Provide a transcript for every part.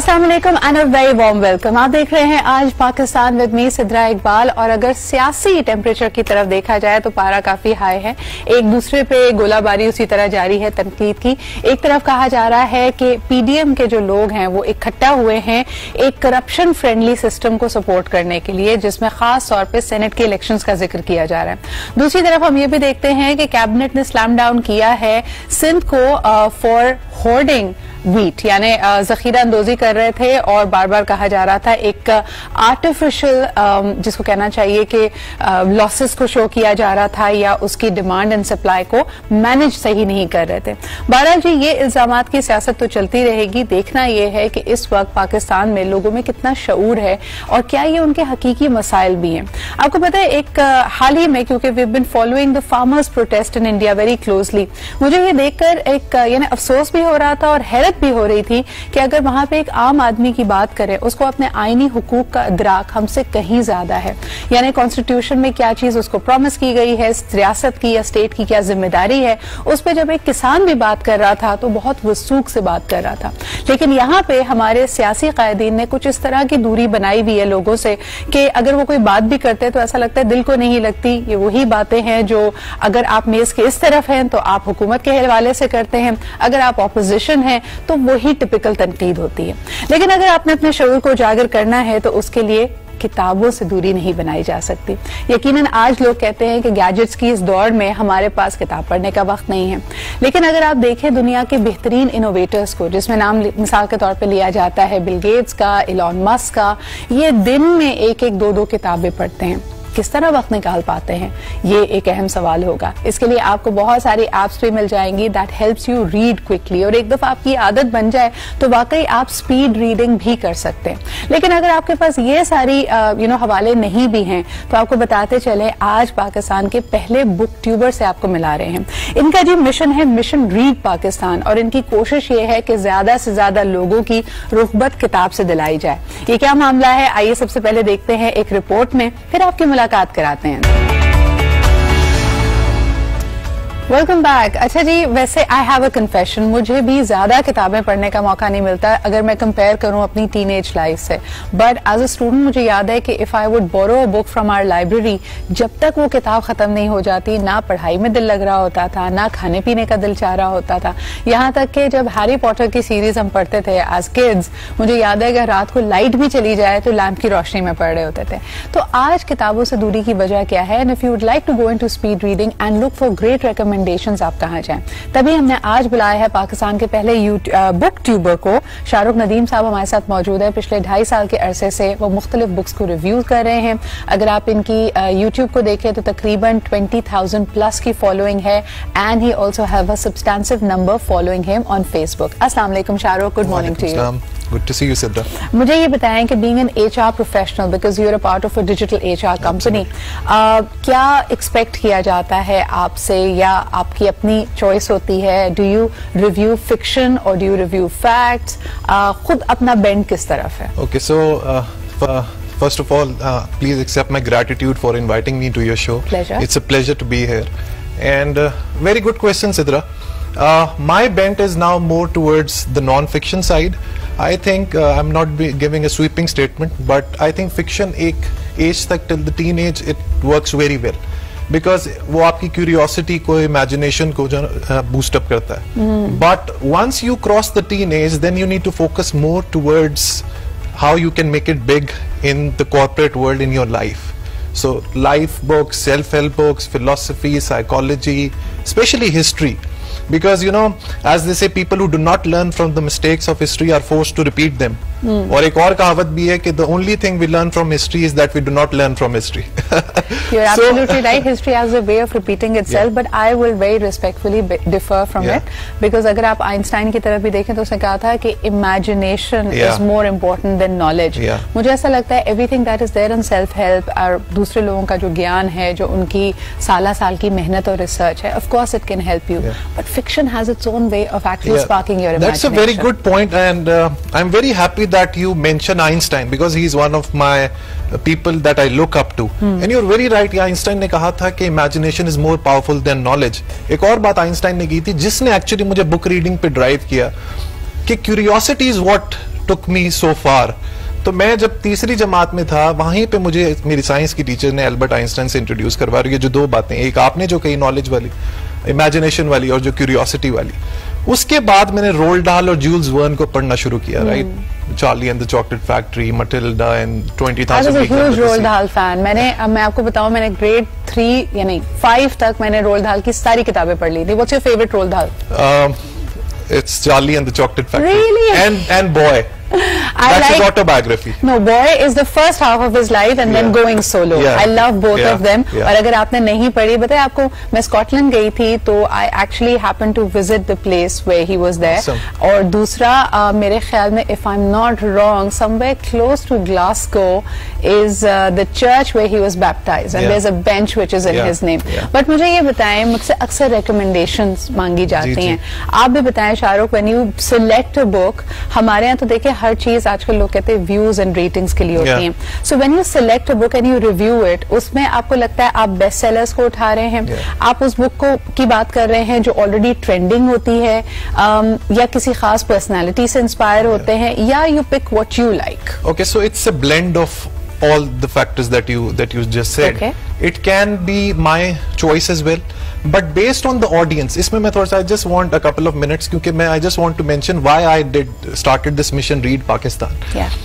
अस्सलाम वालेकुम and a very warm welcome. आप देख रहे हैं आज पाकिस्तान विद मी सिद्रा इकबाल। और अगर सियासी टेम्परेचर की तरफ देखा जाए तो पारा काफी हाई है। एक दूसरे पे गोलाबारी उसी तरह जारी है तनकीद की। एक तरफ कहा जा रहा है कि पीडीएम के जो लोग हैं वो इकट्ठा हुए हैं एक करप्शन फ्रेंडली सिस्टम को सपोर्ट करने के लिए, जिसमें खास तौर पर सेनेट के इलेक्शंस का जिक्र किया जा रहा है। दूसरी तरफ हम ये भी देखते हैं कि कैबिनेट ने स्लैम डाउन किया है सिंध को फॉर होर्डिंग वीट, यानी जखीरा अंदोजी कर रहे थे और बार बार कहा जा रहा था एक आर्टिफिशियल जिसको कहना चाहिए कि लॉसेस को शो किया जा रहा था या उसकी डिमांड एंड सप्लाई को मैनेज सही नहीं कर रहे थे। बहरहाल जी ये इल्जामात की सियासत तो चलती रहेगी। देखना यह है कि इस वक्त पाकिस्तान में लोगों में कितना शऊर है और क्या ये उनके हकीकी मसाइल भी हैं। आपको पता है एक हाल ही में, क्योंकि we have been following the farmers protest in India very closely, मुझे ये देखकर एक यानी अफसोस भी हो रहा था और हैरत भी हो रही थी कि अगर वहां पे एक आम आदमी की बात करें, उसको अपने आईनी हुकूक का इदराक हमसे कहीं ज्यादा है। यानी कॉन्स्टिट्यूशन में क्या चीज उसको प्रॉमिस की गई है, रियासत की या स्टेट की क्या जिम्मेदारी है, उस पर जब एक किसान भी बात कर रहा था तो बहुत वसूख से बात कर रहा था। लेकिन यहाँ पे हमारे सियासी कायदीन ने कुछ इस तरह की दूरी बनाई हुई है लोगों से कि अगर वो कोई बात भी करते तो ऐसा लगता है दिल को नहीं लगती। ये वही बातें हैं जो अगर आप मेज के इस तरफ हैं तो आप हुकूमत के हवाले से करते हैं, अगर आप ऑपोजिशन हैं तो वही टिपिकल तनकीद होती है। लेकिन अगर आपने अपने शऊर को उजागर करना है तो उसके लिए किताबों से दूरी नहीं बनाई जा सकती। यकीनन आज लोग कहते हैं कि गैजेट्स की इस दौड़ में हमारे पास किताब पढ़ने का वक्त नहीं है। लेकिन अगर आप देखें दुनिया के बेहतरीन इनोवेटर्स को, जिसमें नाम मिसाल के तौर पे लिया जाता है बिल गेट्स का, इलॉन मस्क का, ये दिन में एक एक दो किताबें पढ़ते हैं। किस तरह वक्त निकाल पाते हैं, ये एक अहम सवाल होगा। इसके लिए आपको बहुत सारी एप्स भी मिल जाएंगी that helps you read quickly, और एक दफा आपकी आदत बन जाए तो वाकई आप स्पीड रीडिंग भी कर सकते हैं। लेकिन अगर आपके पास ये सारी हवाले नहीं भी हैं तो आपको बताते चले आज पाकिस्तान के पहले बुक ट्यूबर से आपको मिला रहे हैं। इनका जो मिशन है मिशन रीड पाकिस्तान, और इनकी कोशिश ये है कि ज्यादा से ज्यादा लोगों की रुग़बत किताब से दिलाई जाए। ये क्या मामला है, आइए सबसे पहले देखते हैं एक रिपोर्ट में, फिर आपकी मुलाकात कराते हैं। Welcome back. अच्छा जी, वैसे आई हैव अ कन्फेशन, मुझे भी ज्यादा किताबें पढ़ने का मौका नहीं मिलता अगर मैं कंपेयर करूं अपनी टीनेज लाइफ से। बट एज अ स्टूडेंट मुझे याद है कि if I would borrow a book from our library, जब तक वो किताब खत्म नहीं हो जाती ना पढ़ाई में दिल लग रहा होता था, ना खाने पीने का दिल चाह रहा होता था। यहाँ तक कि जब हैरी पॉटर की सीरीज हम पढ़ते थे एज किड्स, मुझे याद है कि रात को लाइट भी चली जाए तो लैंप की रोशनी में पढ़ रहे होते थे। तो आज किताबों से दूरी की वजह क्या है? And if you would like to go into speed reading and look for great आप कहाँ जाएं, तभी हमने आज बुलाया है पाकिस्तान के पहले बुक ट्यूबर को। शाहरुख नदीम साहब हमारे साथ मौजूद है। पिछले 2.5 साल के अरसे से वो मुख्तलिफ बुक्स को रिव्यू कर रहे हैं। अगर आप इनकी यूट्यूब को देखें तो तकरीबन 20,000 प्लस की फॉलोइंग है, and he also have a substantive number following him on Facebook. अस्सलाम वालेकुम Shahrukh, good morning to you. Good to see you, Sidra. मुझे ये बताएं कि being an HR professional, because you're a part of a digital HR company, क्या expect किया जाता है आपसे, या आपकी अपनी चॉइस होती है? डू यू रिव्यू फिक्शन और डू यू रिव्यू फैक्ट्स? खुद अपना बेंड किस तरफ है? Okay, so first of all, please accept my gratitude for inviting me to your show. Pleasure. It's a pleasure to be here. And very good question, Sidra. My bent is now more towards the non-fiction side. I think I'm not giving a sweeping statement, but I think fiction एक age तक till the teenage it works very well, because वो आपकी curiosity को, imagination को जो boost up करता है. But once you cross the teenage, then you need to focus more towards how you can make it big in the corporate world in your life. So life books, self-help books, philosophy, psychology, especially history. Because you know, as they say, people who do not learn from the mistakes of history are forced to repeat them. और एक और कहावत भी है कि the only thing we learn from history is that we do not learn from history. You're absolutely right. History has a way of repeating itself, but I will very respectfully differ from it, because अगर आप Einstein की तरफ भी देखें तो उसने कहा था कि imagination is more important than knowledge. मुझे ऐसा लगता है everything that is there in self help और दूसरे लोगों का जो ज्ञान है, जो उनकी साल की मेहनत और रिसर्च है, of course it can help you, but fiction has its own way of actually sparking your imagination. That's a very good point, and I'm very happy that you mention Einstein, because he is one of my people that I look up to. And you're very right. Einstein ने कहा था कि imagination is more powerful than knowledge. एक और बात Einstein ने की थी जिसने actually मुझे book reading पे drive किया कि curiosity is what took me so far. तो मैं जब तीसरी जमात में था, वहीं पे मुझे मेरी साइंस की टीचर ने एल्बर्ट आइंस्टाइन से इंट्रोड्यूस करवा रही है। जो दो बातें, एक आपने जो कही नॉलेज वाली, इमेजिनेशन वाली, और जो क्यूरियोसिटी वाली, उसके बाद मैंने रोल्ड डाल और जूल्स वर्न को पढ़ना शुरू किया, right? Charlie and the chocolate factory, Matilda and 20,000 rolled डाल फैन। मैं आपको बताऊं, मैंने ग्रेड 3 यानी 5 तक मैंने रोल्ड डाल की सारी किताबें पढ़ ली थी। व्हाट्स योर फेवरेट रोल्ड डाल? It's Charlie and the Chocolate Factory. Really? And Boy. That's his autobiography. No, Boy is the first half of his life and then going solo. I love both of them. और अगर आपने नहीं पढ़ी, बताए आपको, मैं Scotland गई थी तो I actually happened to visit the place where he was there. Awesome. और दूसरा मेरे ख्याल में, if I'm not wrong, somewhere close to Glasgow is the church where he was baptized, and there's a bench which is in his name. But मुझे ये बताएं, मुझसे अक्सर recommendations मांगी जाती हैं। आप भी बताएं Shahrukh, when you select a book, हमारे यहाँ तो देखिए हर चीज आजकल लोग कहते हैं व्यूज एंड रेटिंग्स के लिए होती हैं। So when you select a book and you review it, उसमें आपको लगता है आप बेस्ट सेलर्स को उठा रहे हैं, आप उस बुक को की बात कर रहे हैं जो ऑलरेडी ट्रेंडिंग होती है, या किसी खास पर्सनालिटी से इंस्पायर होते हैं, या you pick what you like? Okay, so it's a blend of all the factors that you just said. Okay. It can be my choice as well, but based on the audience, इसमें मैं थोड़ा सा, I just want a couple of minutes, क्योंकि मैं I just want to mention why I started this mission Read Pakistan. Yeah.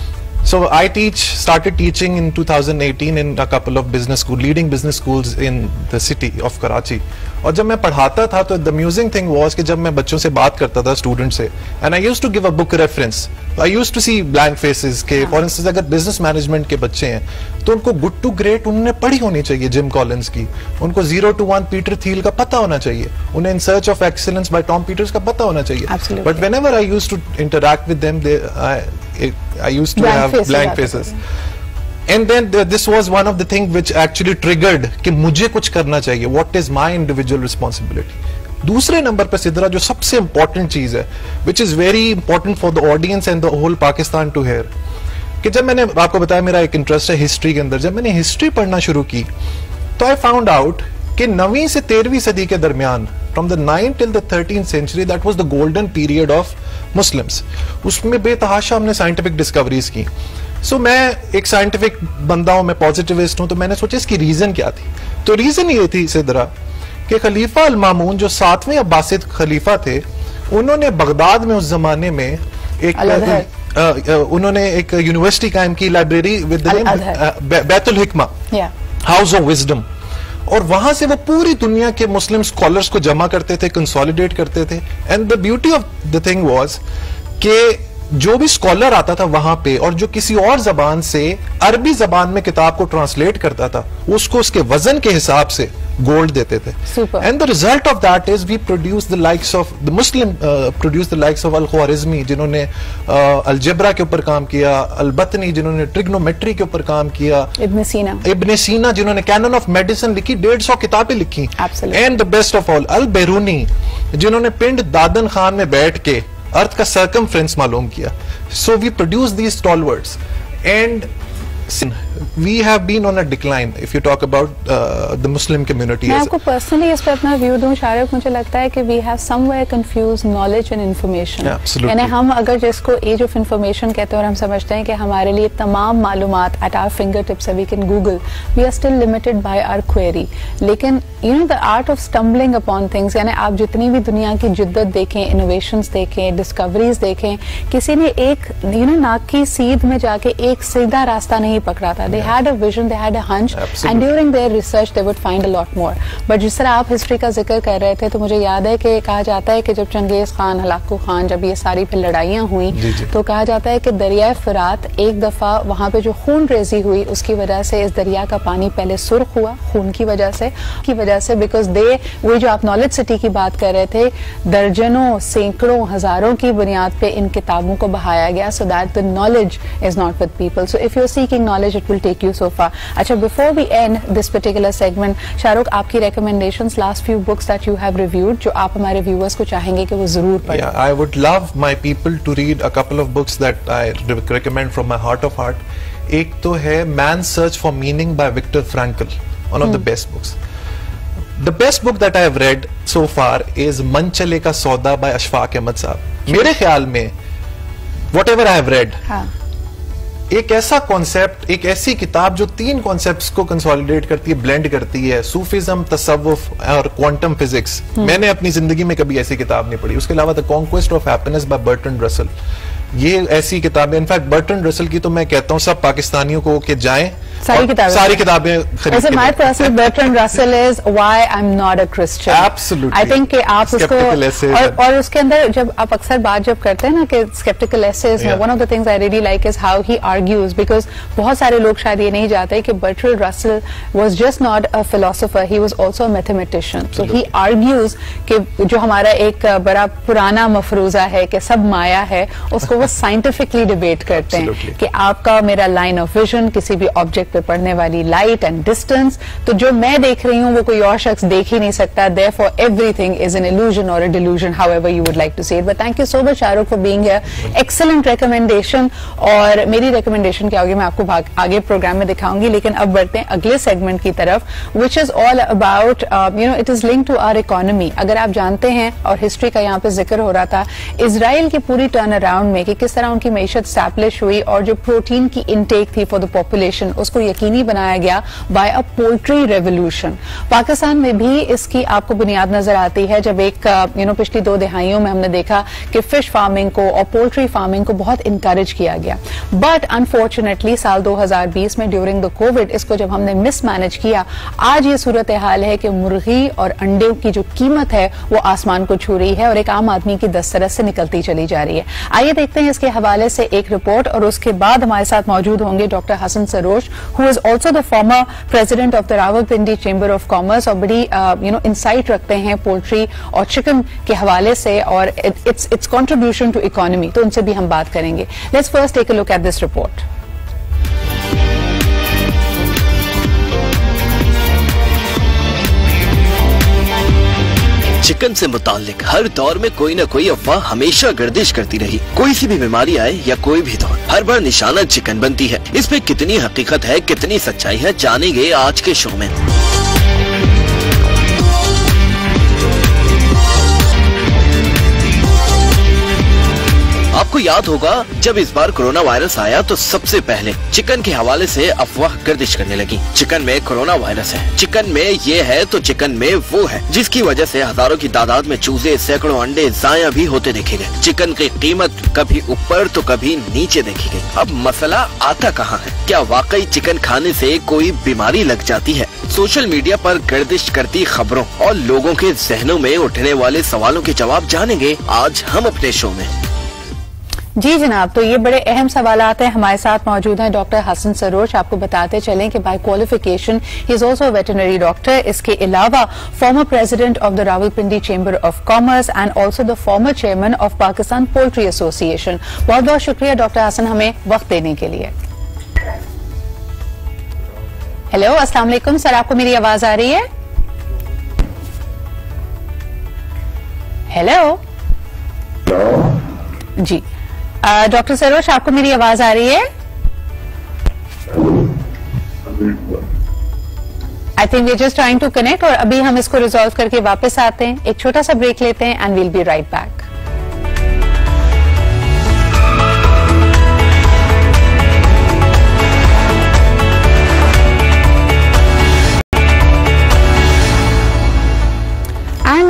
So I started teaching in 2018 in a couple of leading business schools in the city of Karachi. और जब मैं पढ़ाता था तो the amusing thing was कि जब मैं बच्चों से बात करता था, स्टूडेंट से, and I used to give a book reference. I used to see blank faces के, for instance, अगर business management के बच्चे हैं तो उनको Good to Great उन्होंने पढ़ी होनी चाहिए, जिम कॉलिंस की, उनको 0 to 1 पीटर थियल का पता होना चाहिए, उन्हें In Search of Excellence by Tom Peters का पता होना चाहिए. Absolutely. But whenever I used to interact with them, I used to have blank faces. And then this was one of the things which actually triggered कि मुझे कुछ करना चाहिए. What is my individual responsibility? दूसरे number पर सिद्रा जो सबसे important चीज है, which is very important for the audience and the whole Pakistan to hear, कि जब मैंने आपको बताया मेरा एक इंटरेस्ट है हिस्ट्री के अंदर, जब मैंने हिस्ट्री पढ़ना शुरू की तो I found out कि 9वीं से 13वीं सदी के दरमियान, from the 9th till the 13th century, that was the golden period of Muslims. उसमें बेतहाशा हमने साइंटिफिक डिस्कवरीज की. सो मैं एक साइंटिफिक बंदा हूं, मैं पॉजिटिविस्ट हूं, तो मैंने सोचा इसकी रीजन क्या थी. तो रीजन ये थी सिद्रा कि खलीफा अल मामून जो 7वें अब्बासिद खलीफा थे, उन्होंने बगदाद में उस जमाने में उन्होंने एक यूनिवर्सिटी कायम की, library with the name Baitul Hikma, house of wisdom, और वहां से वो पूरी दुनिया के मुस्लिम स्कॉलर्स को जमा करते थे, कंसोलिडेट करते थे. And the beauty of the thing was कि जो भी स्कॉलर आता था वहां पे और जो किसी और जबान से अरबी जबान में किताब को ट्रांसलेट करता था, उसको उसके वजन के हिसाब से गोल्ड देते थे. And the result of that is we produce the likes of the Muslim produce the likes of Al Khwarizmi, जिन्होंने अलजेब्रा के ऊपर काम किया, अल बतनी जिन्होंने ट्रिग्नोमेट्री के ऊपर काम किया, इब्न सीना जिन्होंने कैनन ऑफ मेडिसिन लिखी, 150 किताबें लिखी, and the best of all Al Beruni जिन्होंने पिंड दादन खान में बैठ के अर्थ का सर्कमफ्रेंस मालूम किया. So we produce these stalwarts and we have been on a decline if you talk about the Muslim community. मैं आपको पर्सनली इस पे अपना व्यू दूं शाहरुख, मुझे लगता है कि we have somewhere confused knowledge and information. यानी हम अगर जिसको एज ऑफ इंफॉर्मेशन कहते हैं और हम समझते हैं कि हमारे लिए तमाम मालूमात at our fingertips है, we can Google, we are still limited by our query. लेकिन you know the art of stumbling upon things, यानी आप जितनी भी दुनिया की जिद्दत देखें, innovations देखें, discoveries देखें, किसी ने एक नाक की सीध में जाके एक सीधा रास्ता नहीं पकड़ा था. They had a vision, they had a hunch, and during their research they would find a lot more. But जिस तरह आप हिस्ट्री का जिक्र कर रहे थे, तो मुझे याद है कि कहा जाता है कि जब चंगेज खान, हलाकू खान, जब ये सारी फिर लड़ाइयाँ हुई, तो कहा जाता है कि दरिया फरात एक दफा वहां पे जो खून रेजी हुई, उसकी वजह से इस दरिया का पानी पहले सुर्ख हुआ खून की वजह से बिकॉज वो जो आप नॉलेज सिटी की बात कर रहे थे, दर्जनों, सैकड़ों, हजारों की बुनियाद पे इन किताबों को बहाया गया, so that the knowledge is not with people. So if you're seeking knowledge, it will take you so far. अच्छा, before we end this particular segment, Shahrukh, आपकी recommendations, last few books that you have reviewed, जो आप हमारे viewers को चाहेंगे कि वो जरूर पढ़ें. Yeah, I would love my people to read a couple of books that I recommend from my heart of heart. एक तो है Man's Search for Meaning by Viktor Frankl, one of the best books. The best book that I have read so far is मन चले का सौदा by Ashfaq Ahmad साहब. मेरे ख्याल में whatever I have read, हाँ. एक ऐसा कॉन्सेप्ट, एक ऐसी किताब जो 3 कॉन्सेप्ट्स को कंसोलिडेट करती है, ब्लेंड करती है, सूफिज्म, तसव्वुफ और क्वांटम फिजिक्स. मैंने अपनी जिंदगी में कभी ऐसी किताब नहीं पढ़ी. उसके अलावा the conquest of happiness bye Bertrand Russell, ये ऐसी किताबें, इनफैक्ट बर्ट्रैंड रसल की तो मैं कहता हूं सब पाकिस्तानियों को कि जाएं सारी किताबें खरीद के. My personal Bertrand Russell is why I am not a Christian. Absolutely. I think कि आप उसको और उसके अंदर जब आप अक्सर बात जब करते हैं ना कि स्केप्टिकल एसेज में, one of the things I really like is how he argues, because बहुत सारे लोग शायद ये नहीं जानते कि Bertrand Russell was just not a philosopher, he was also a mathematician. So he argues कि जो हमारा एक बड़ा पुराना मफरूजा है कि सब माया है, उसको वो साइंटिफिकली डिबेट करते हैं कि आपका मेरा लाइन ऑफ विजन, किसी भी ऑब्जेक्ट पे पड़ने वाली लाइट एंड डिस्टेंस, तो जो मैं देख रही हूं वो कोई और शख्स देख ही नहीं सकता. Therefore everything is an illusion or a delusion, however you would like to say it. But thank you so much Shahrukh for being here. Excellent recommendation. और मेरी recommendation क्या होगी मैं आपको आगे प्रोग्राम में दिखाऊंगी, लेकिन अब बढ़ते हैं अगले सेगमेंट की तरफ, which is all about it is linked to our economy. अगर आप जानते हैं, और हिस्ट्री का यहाँ पे जिक्र हो रहा था, इजराइल की पूरी टर्न अराउंड में कि किस तरह उनकी मईशत स्टैब्लिश हुई और जो प्रोटीन की इनटेक थी फॉर द पॉपुलेशन उसको यकीनी बनाया गया बाय अ पोल्ट्री रेवोल्यूशन. पाकिस्तान में भी इसकी आपको बुनियाद नजर आती है जब एक पिछली 2 दिहाइयों में हमने देखा कि फिश फार्मिंग को और पोल्ट्री फार्मिंग को बहुत इंकरेज किया गया. बट अनफॉर्चुनेटली साल 2020 में ड्यूरिंग द कोविड इसको जब हमने मिसमैनेज किया, आज ये सूरत हाल है कि मुर्गी और अंडे की जो कीमत है वो आसमान को छू रही है और एक आम आदमी की दस्तरस से निकलती चली जा रही है. आइए देखते हैं इसके हवाले से एक रिपोर्ट, और उसके बाद हमारे साथ मौजूद होंगे doctor Hasan Sarosh, who is also the former president of the Rawalpindi chamber of commerce, और बड़ी इंसाइट रखते हैं पोल्ट्री और चिकन के हवाले से और इट्स कंट्रीब्यूशन टू इकोनॉमी, तो उनसे भी हम बात करेंगे. Let's first take a look at this report. Chicken से मुताल्लिक हर दौर में कोई न कोई अफवाह हमेशा गर्दिश करती रही. कोई सी भी बीमारी आए या कोई भी दौर, हर बार निशाना चिकन बनती है. इस पे कितनी हकीकत है, कितनी सच्चाई है, जानेंगे आज के शो में. आपको याद होगा जब इस बार कोरोना वायरस आया तो सबसे पहले चिकन के हवाले से अफवाह गर्दिश करने लगी. चिकन में कोरोना वायरस है, चिकन में ये है तो चिकन में वो है, जिसकी वजह से हजारों की तादाद में चूजे, सैकड़ों अंडे जाया भी होते देखे गए. चिकन की कीमत कभी ऊपर तो कभी नीचे देखी गई. अब मसला आता कहाँ है? क्या वाकई चिकन खाने से कोई बीमारी लग जाती है? सोशल मीडिया पर गर्दिश करती खबरों और लोगों के जहनों में उठने वाले सवालों के जवाब जानेंगे आज हम अपने शो में. जी जनाब, तो ये बड़े अहम सवाल आते हैं. हमारे साथ मौजूद हैं डॉक्टर हसन सरोश. आपको बताते चलें कि by qualification he is also veterinary doctor. इसके अलावा former president of the Rawalpindi chamber of commerce and also the former chairman of Pakistan poultry association. बहुत बहुत शुक्रिया डॉक्टर हसन हमें वक्त देने के लिए. हेलो, अस्सलाम वालेकुम सर, आपको मेरी आवाज आ रही है? हेलो जी डॉक्टर सरोश, आपको मेरी आवाज आ रही है? I think we are just trying to connect, और अभी हम इसको रिजॉल्व करके वापस आते हैं. एक छोटा सा ब्रेक लेते हैं and we'll be right back.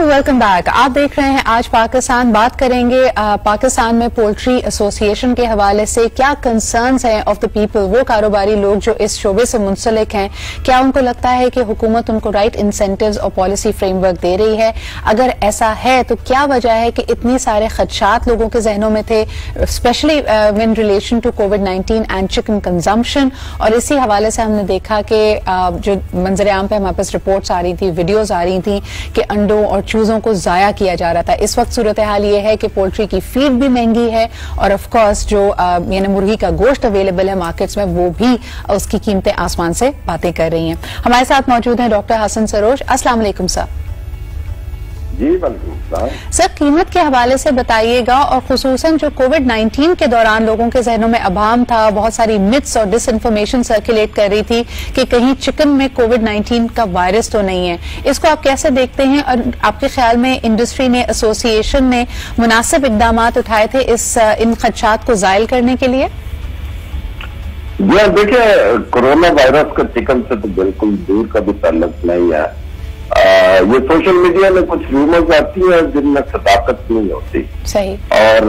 Welcome back. आप देख रहे हैं आज पाकिस्तान. बात करेंगे पाकिस्तान में पोल्ट्री एसोसिएशन के हवाले से क्या कंसर्न्स हैं ऑफ द पीपल, वो कारोबारी लोग जो इस शोबे से मुंसलिक हैं. क्या उनको लगता है कि हुकूमत उनको राइट इंसेंटिव्स और पॉलिसी फ्रेमवर्क दे रही है? अगर ऐसा है तो क्या वजह है कि इतनी सारे खदशात लोगों के जहनों में थे, स्पेशली इन रिलेशन टू कोविड-19 एंड चिकन कंजम्पशन. और इसी हवाले से हमने देखा कि जो मंजर आम पे हमारे पास रिपोर्ट्स आ रही थी, वीडियोज आ रही थी कि अंडों और चूजों को जाया किया जा रहा था. इस वक्त सूरत हाल ये है कि पोल्ट्री की फीड भी महंगी है और ऑफ कोर्स जो यानी मुर्गी का गोश्त अवेलेबल है मार्केट्स में वो भी उसकी कीमतें आसमान से बातें कर रही हैं. हमारे साथ मौजूद हैं डॉक्टर हसन सरोश. अस्सलाम वालेकुम सर. जी वालेकुम। सर, कीमत के हवाले से बताइएगा, और खुसूसन जो कोविड-19 के दौरान लोगों के जहनों में अभाम था, बहुत सारी मिथ्स और डिसइंफॉर्मेशन सर्कुलेट कर रही थी कि कहीं चिकन में कोविड-19 का वायरस तो नहीं है। इसको आप कैसे देखते हैं, और आपके ख्याल में इंडस्ट्री ने, एसोसिएशन ने मुनासिब इकदाम उठाए थे इन खदशात को जायल करने के लिए? जी हाँ, देखिए कोरोना वायरस का चिकन से तो बिल्कुल दूर का भी ताल्लुक नहीं है। ये सोशल मीडिया में कुछ रूमर्स आती है जिनमें सदाकत नहीं होती। सही। और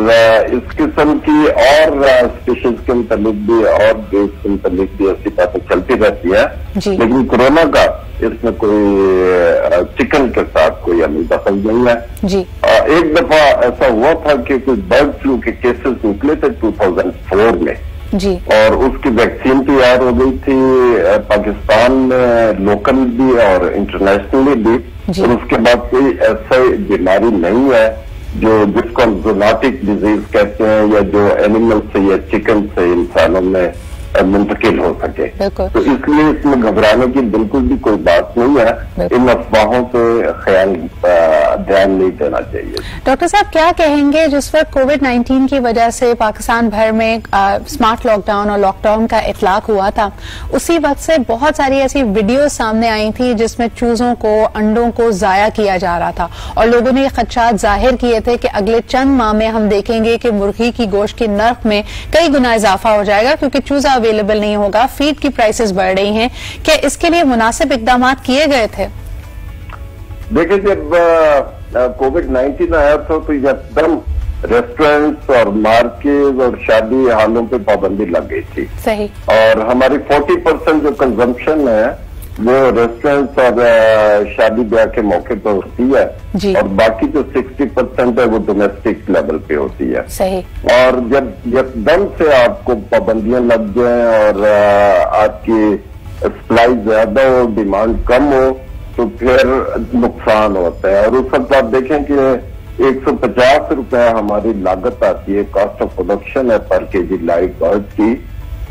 इस किस्म की और स्पीशीज के मुतालिक भी और देश के मुतालिक भी ऐसी बातें चलती रहती है, लेकिन कोरोना का इसमें कोई चिकन के साथ कोई अमल दखल नहीं है। जी। एक दफा ऐसा हुआ था कि कुछ बर्ड फ्लू के केसेस निकले थे 2004 में जी, और उसकी वैक्सीन तैयार हो गई थी पाकिस्तान में, लोकल भी और इंटरनेशनली भी, और उसके बाद कोई ऐसा बीमारी नहीं है जिसको हम ज़ूनोटिक डिजीज कहते हैं, या जो एनिमल से या चिकन से इंसानों में मुंतकिल हो सके। तो इसलिए इसमें घबराने की बिल्कुल भी कोई बात नहीं है। इन अफवाहों से ध्यान नहीं देना चाहिए। डॉक्टर साहब, क्या कहेंगे जिस वक्त कोविड-19 की वजह से पाकिस्तान भर में स्मार्ट लॉकडाउन और लॉकडाउन का इतलाक हुआ था, उसी वक्त से बहुत सारी ऐसी वीडियो सामने आई थी जिसमें चूजों को, अंडों को जाया किया जा रहा था, और लोगों ने खदशात जाहिर किए थे कि अगले चंद माह में हम देखेंगे कि मुर्गी की गोश्त की नर्ख में कई गुना इजाफा हो जाएगा क्योंकि चूजा अवेलेबल नहीं होगा, फीड की प्राइसेस बढ़ रही हैं। क्या इसके लिए मुनासिब इकदाम किए गए थे? देखिए, जब कोविड-19 आया था तो एकदम रेस्टोरेंट्स और मार्केट और शादी हालों पे पाबंदी लग गई थी। सही। और हमारी 40% जो कंजम्पशन है वो रेस्टोरेंट्स और शादी ब्याह के मौके पर होती है, और बाकी जो 60% है वो डोमेस्टिक लेवल पे होती है। सही। और जब एकदम से आपको पाबंदियां लग जाए और आपकी सप्लाई ज्यादा हो, डिमांड कम हो, तो फिर नुकसान होता है। और उस वक्त आप देखें कि 150 रुपए हमारी लागत आती है, कॉस्ट ऑफ प्रोडक्शन है पर केजी लाइव बर्ड की,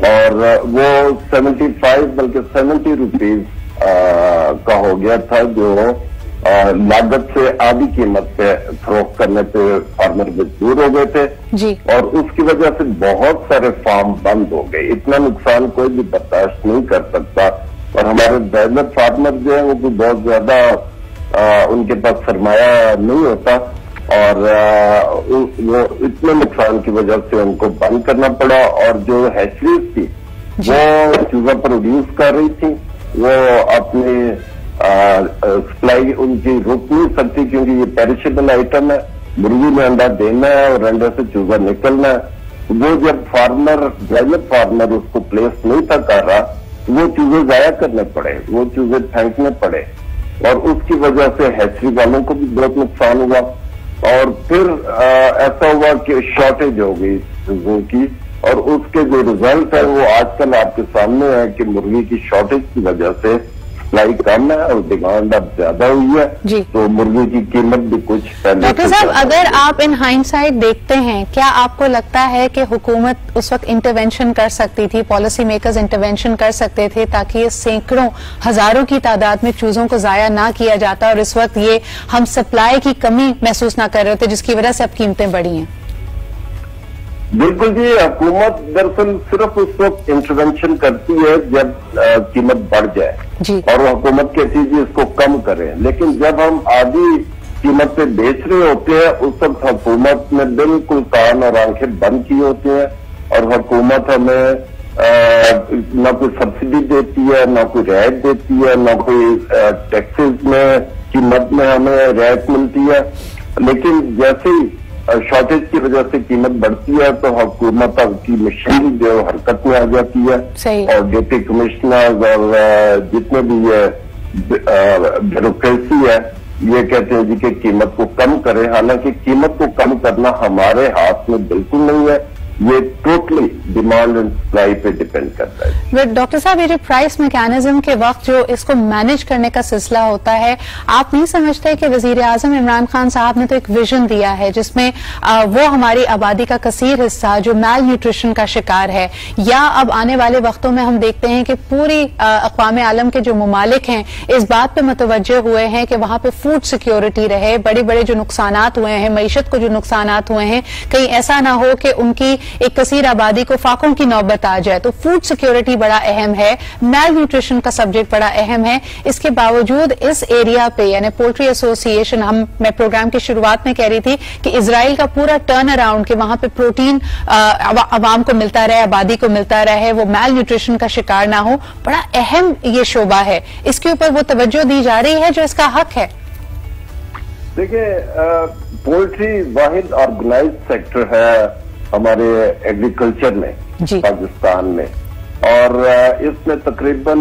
और वो 75 बल्कि 70 रुपीज का हो गया था, जो लागत से आधी कीमत पे फरोख्त करने पे फार्मर मजबूर हो गए थे जी। और उसकी वजह से बहुत सारे फार्म बंद हो गए। इतना नुकसान कोई भी बर्दाश्त नहीं कर सकता, और हमारे ब्रॉयलर फार्मर जो है वो भी बहुत ज्यादा उनके पास सरमाया नहीं होता, और वो इतने नुकसान की वजह से उनको बंद करना पड़ा। और जो हैचरीज थी वो चूजा प्रोड्यूस कर रही थी, वो अपनी सप्लाई उनकी रुक नहीं सकती क्योंकि ये पेरिशेबल आइटम है, मुर्गी में अंडा देना है और अंडे से चूजा निकलना है। वो जब ब्रॉयलर फार्मर उसको प्लेस नहीं था कर रहा, वो चूजे जाया करने पड़े, वो चूजे फेंकने पड़े, और उसकी वजह से हैचरी वालों को भी बहुत नुकसान हुआ। और फिर ऐसा हुआ कि शॉर्टेज हो गई चूजों की, और उसके जो रिजल्ट है वो आजकल आपके सामने है कि मुर्गी की शॉर्टेज की वजह से सप्लाई कम है और डिमांड अब ज्यादा हुई है, तो मुर्गी की कीमत भी कुछ पहले। डॉक्टर साहब, अगर आप इन हाइंडसाइट देखते हैं, क्या आपको लगता है कि हुकूमत उस वक्त इंटरवेंशन कर सकती थी, पॉलिसी मेकर्स इंटरवेंशन कर सकते थे ताकि ये सैकड़ों हजारों की तादाद में चूजों को जाया ना किया जाता, और इस वक्त ये हम सप्लाई की कमी महसूस ना कर रहे होते जिसकी वजह से अब कीमतें बढ़ी हैं? बिल्कुल जी, हुकूमत दरअसल सिर्फ उस वक्त इंटरवेंशन करती है जब कीमत बढ़ जाए जी। और हुकूमत कहती है जी इसको कम करें, लेकिन जब हम आधी कीमत पे बेच रहे होते हैं उस वक्त हुकूमत ने बिल्कुल कान और आंखें बंद की होती हैं, और हुकूमत हमें न कोई सब्सिडी देती है, न कोई रियायत देती है, न कोई टैक्सेस में कीमत में हमें रियायत मिलती है। लेकिन जैसे ही शॉर्टेज की वजह से कीमत बढ़ती है तो हुकूमत की मशीनरी जो हरकत में आ जाती है, और डिप्टी कमिश्नर और जितने भी ये ब्यूरोक्रेसी है ये कहते हैं जी कि कीमत को कम करें। हालांकि कीमत को कम करना हमारे हाथ में बिल्कुल नहीं है, ये टोटली डिमांड एंड सप्लाई पे डिपेंड करता है। डॉक्टर साहब, ये जो प्राइस मैकेनिज्म के वक्त जो इसको मैनेज करने का सिलसिला होता है, आप नहीं समझते कि वजीर आजम इमरान खान साहब ने तो एक विजन दिया है जिसमें वो हमारी आबादी का कसीर हिस्सा जो मैल न्यूट्रिशन का शिकार है, या अब आने वाले वक्तों में हम देखते हैं कि पूरी अक़वाम आलम के जो ममालिक हैं इस बात पे मुतवज्जे हुए हैं कि वहां पे फूड सिक्योरिटी रहे, बड़े बड़े जो नुकसानात हुए हैं, मईशत को जो नुकसानात हुए हैं, कहीं ऐसा ना हो कि उनकी एक कसीर आबादी को फाकों की नौबत आ जाए। तो फूड सिक्योरिटी बड़ा अहम है, मैल न्यूट्रिशन का सब्जेक्ट बड़ा अहम है। इसके बावजूद इस एरिया पे यानी पोल्ट्री एसोसिएशन, मैं प्रोग्राम की शुरुआत में कह रही थी कि इजराइल का पूरा टर्न अराउंड, कि वहां पे प्रोटीन आवाम को मिलता रहे, आबादी को मिलता रहे, वो मैल न्यूट्रिशन का शिकार ना हो, बड़ा अहम ये शोबा है। इसके ऊपर वो तवज्जो दी जा रही है जो इसका हक है। देखिए, पोल्ट्री वाहिद ऑर्गेनाइज्ड सेक्टर है हमारे एग्रीकल्चर में पाकिस्तान में, और इसमें तकरीबन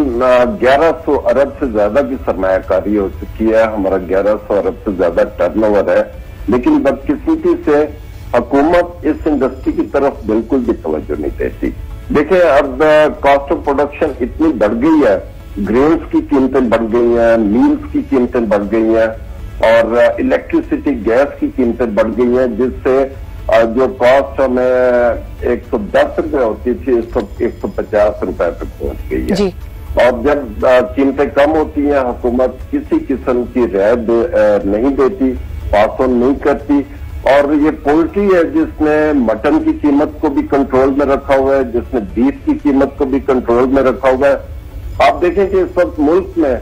1100 अरब से ज्यादा की सरमायाकारी हो चुकी है। हमारा 1100 अरब से ज्यादा टर्नओवर है, लेकिन बदकिस्मती से हुकूमत इस इंडस्ट्री की तरफ बिल्कुल भी तवज्जो नहीं देती। देखिए, अब कॉस्ट ऑफ प्रोडक्शन इतनी बढ़ गई है, ग्रेन्स की कीमतें बढ़ गई हैं, मील्स की कीमतें बढ़ गई हैं, और इलेक्ट्रिसिटी गैस की कीमतें बढ़ गई हैं, जिससे जो कॉस्ट हमें 110 रुपए होती थी 150 रुपए तक पहुंच गई है। और जब कीमतें कम होती हैं, हुकूमत किसी किस्म की रियायत नहीं देती, पास ऑन नहीं करती। और ये पोल्ट्री है जिसने मटन की कीमत को भी कंट्रोल में रखा हुआ है, जिसने बीफ की कीमत को भी कंट्रोल में रखा हुआ है। आप देखें कि इस वक्त मुल्क में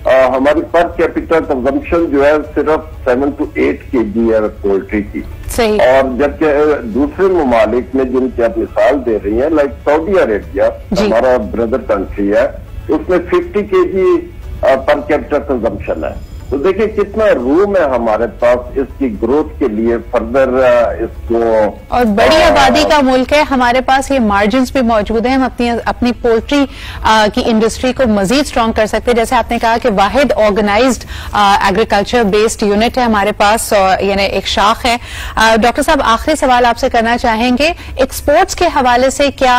हमारी पर कैपिटल कंजम्पशन जो है सिर्फ 7 to 8 kg है पोल्ट्री की। और जबकि दूसरे ममालिक में जिनकी आप मिसाल दे रही हैं, लाइक सऊदी अरेबिया, हमारा ब्रदर कंट्री है, उसमें 50 kg पर कैपिटल कंजम्पशन है। तो देखिए कितना रूम है हमारे पास इसकी ग्रोथ के लिए, फर्दर इसको। और बड़ी आबादी का मुल्क है, हमारे पास ये मार्जिन्स भी मौजूद हैं, हम अपनी पोल्ट्री की इंडस्ट्री को मजीद स्ट्रांग कर सकते हैं। जैसे आपने कहा कि वाहिद ऑर्गेनाइज्ड एग्रीकल्चर बेस्ड यूनिट है हमारे पास, यानी एक शाख है। डॉक्टर साहब, आखिरी सवाल आपसे करना चाहेंगे, एक्सपोर्ट्स के हवाले से क्या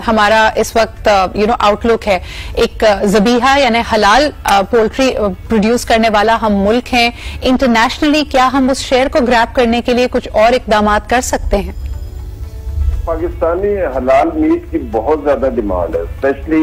हमारा इस वक्त आउटलुक है? एक ज़बीहा यानी हलाल पोल्ट्री प्रोड्यूस करने वाला हम मुल्क हैं, इंटरनेशनली क्या हम उस शेयर को ग्रैब करने के लिए कुछ और इकदाम कर सकते हैं? पाकिस्तानी हलाल मीट की बहुत ज्यादा डिमांड है, स्पेशली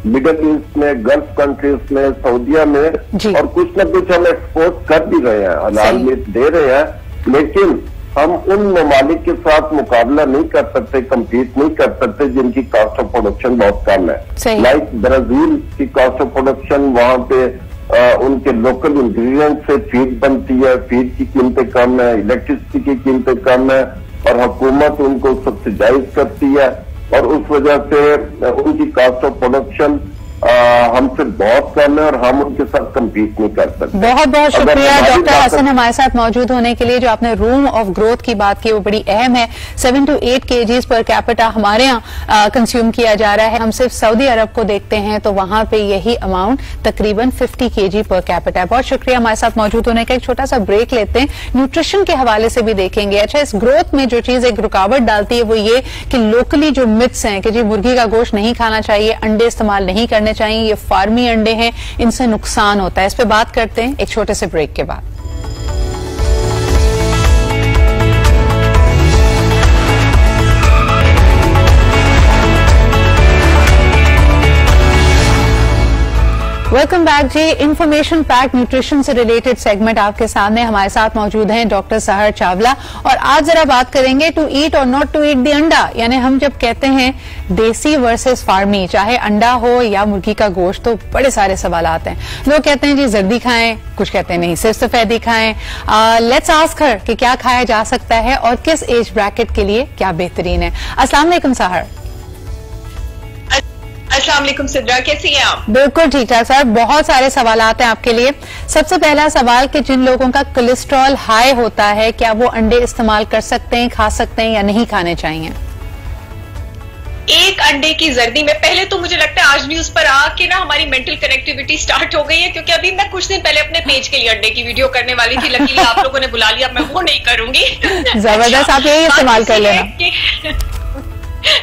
मिडल ईस्ट में, गल्फ कंट्रीज में, सऊदीया में, और कुछ न कुछ हम एक्सपोर्ट कर भी रहे हैं, हलाल मीट दे रहे हैं। लेकिन हम उन ममालिक के साथ मुकाबला नहीं कर सकते, कम्पीट नहीं कर सकते जिनकी कॉस्ट ऑफ प्रोडक्शन बहुत कम है। लाइक ब्राजील की कॉस्ट ऑफ प्रोडक्शन, वहां पे उनके लोकल इंग्रेडिएंट से फीड बनती है, फीड की कीमतें कम है, इलेक्ट्रिसिटी की कीमतें कम है, और हुकूमत उनको सब्सिडाइज करती है, और उस वजह से उनकी कॉस्ट ऑफ प्रोडक्शन हमसे बहुत कम है और हम उनके साथ कम्पीट नहीं कर सकते। बहुत बहुत शुक्रिया डॉक्टर हसन हमारे साथ मौजूद होने के लिए। जो आपने रूम ऑफ ग्रोथ की बात की वो बड़ी अहम है। 7 to 8 kgs पर कैपिटा हमारे यहाँ कंज्यूम किया जा रहा है। हम सिर्फ सऊदी अरब को देखते हैं तो वहां पे यही अमाउंट तकरीबन 50 kg पर कैपिटा है। बहुत शुक्रिया हमारे साथ मौजूद होने का। एक छोटा सा ब्रेक लेते हैं, न्यूट्रिशन के हवाले से भी देखेंगे। अच्छा, इस ग्रोथ में जो चीज एक रुकावट डालती है वो ये कि लोकली जो मिथ्स हैं कि जी मुर्गी का गोश्त नहीं खाना चाहिए, अंडे इस्तेमाल नहीं करने चाहिए, ये फार्मी अंडे हैं, इनसे नुकसान होता है। इस पे बात करते हैं एक छोटे से ब्रेक के बाद। वेलकम बैक जी। इंफॉर्मेशन पैक न्यूट्रिशन से रिलेटेड सेगमेंट आपके सामने। हमारे साथ मौजूद हैं डॉक्टर सहर चावला, और आज जरा बात करेंगे टू ईट और नॉट टू ईट द अंडा। यानी हम जब कहते हैं देसी वर्सेस फार्मी, चाहे अंडा हो या मुर्गी का गोश्त, तो बड़े सारे सवाल आते हैं। लोग कहते हैं जी जर्दी खाएं, कुछ कहते हैं नहीं सिर्फ सफेदी खाएं। लेट्स आस्क हर कि क्या खाया जा सकता है और किस एज ब्रैकेट के लिए क्या बेहतरीन है। अस्सलाम वालेकुम सहर। अस्सलाम वालेकुम सिद्रा, कैसी हैं आप? बिल्कुल ठीक ठाक सर। बहुत सारे सवाल आते हैं आपके लिए। सबसे पहला सवाल कि जिन लोगों का कोलेस्ट्रॉल हाई होता है, क्या वो अंडे इस्तेमाल कर सकते हैं, खा सकते हैं या नहीं खाने चाहिए? एक अंडे की जर्दी में पहले तो मुझे लगता है आज न्यूज पर आके ना हमारी मेंटल कनेक्टिविटी स्टार्ट हो गई है, क्योंकि अभी मैं कुछ दिन पहले अपने पेज के लिए अंडे की वीडियो करने वाली थी। लकीली आप लोगों ने बुला लिया, मैं वो नहीं करूंगी। जबरदस्त, आप यही इस्तेमाल कर लेना।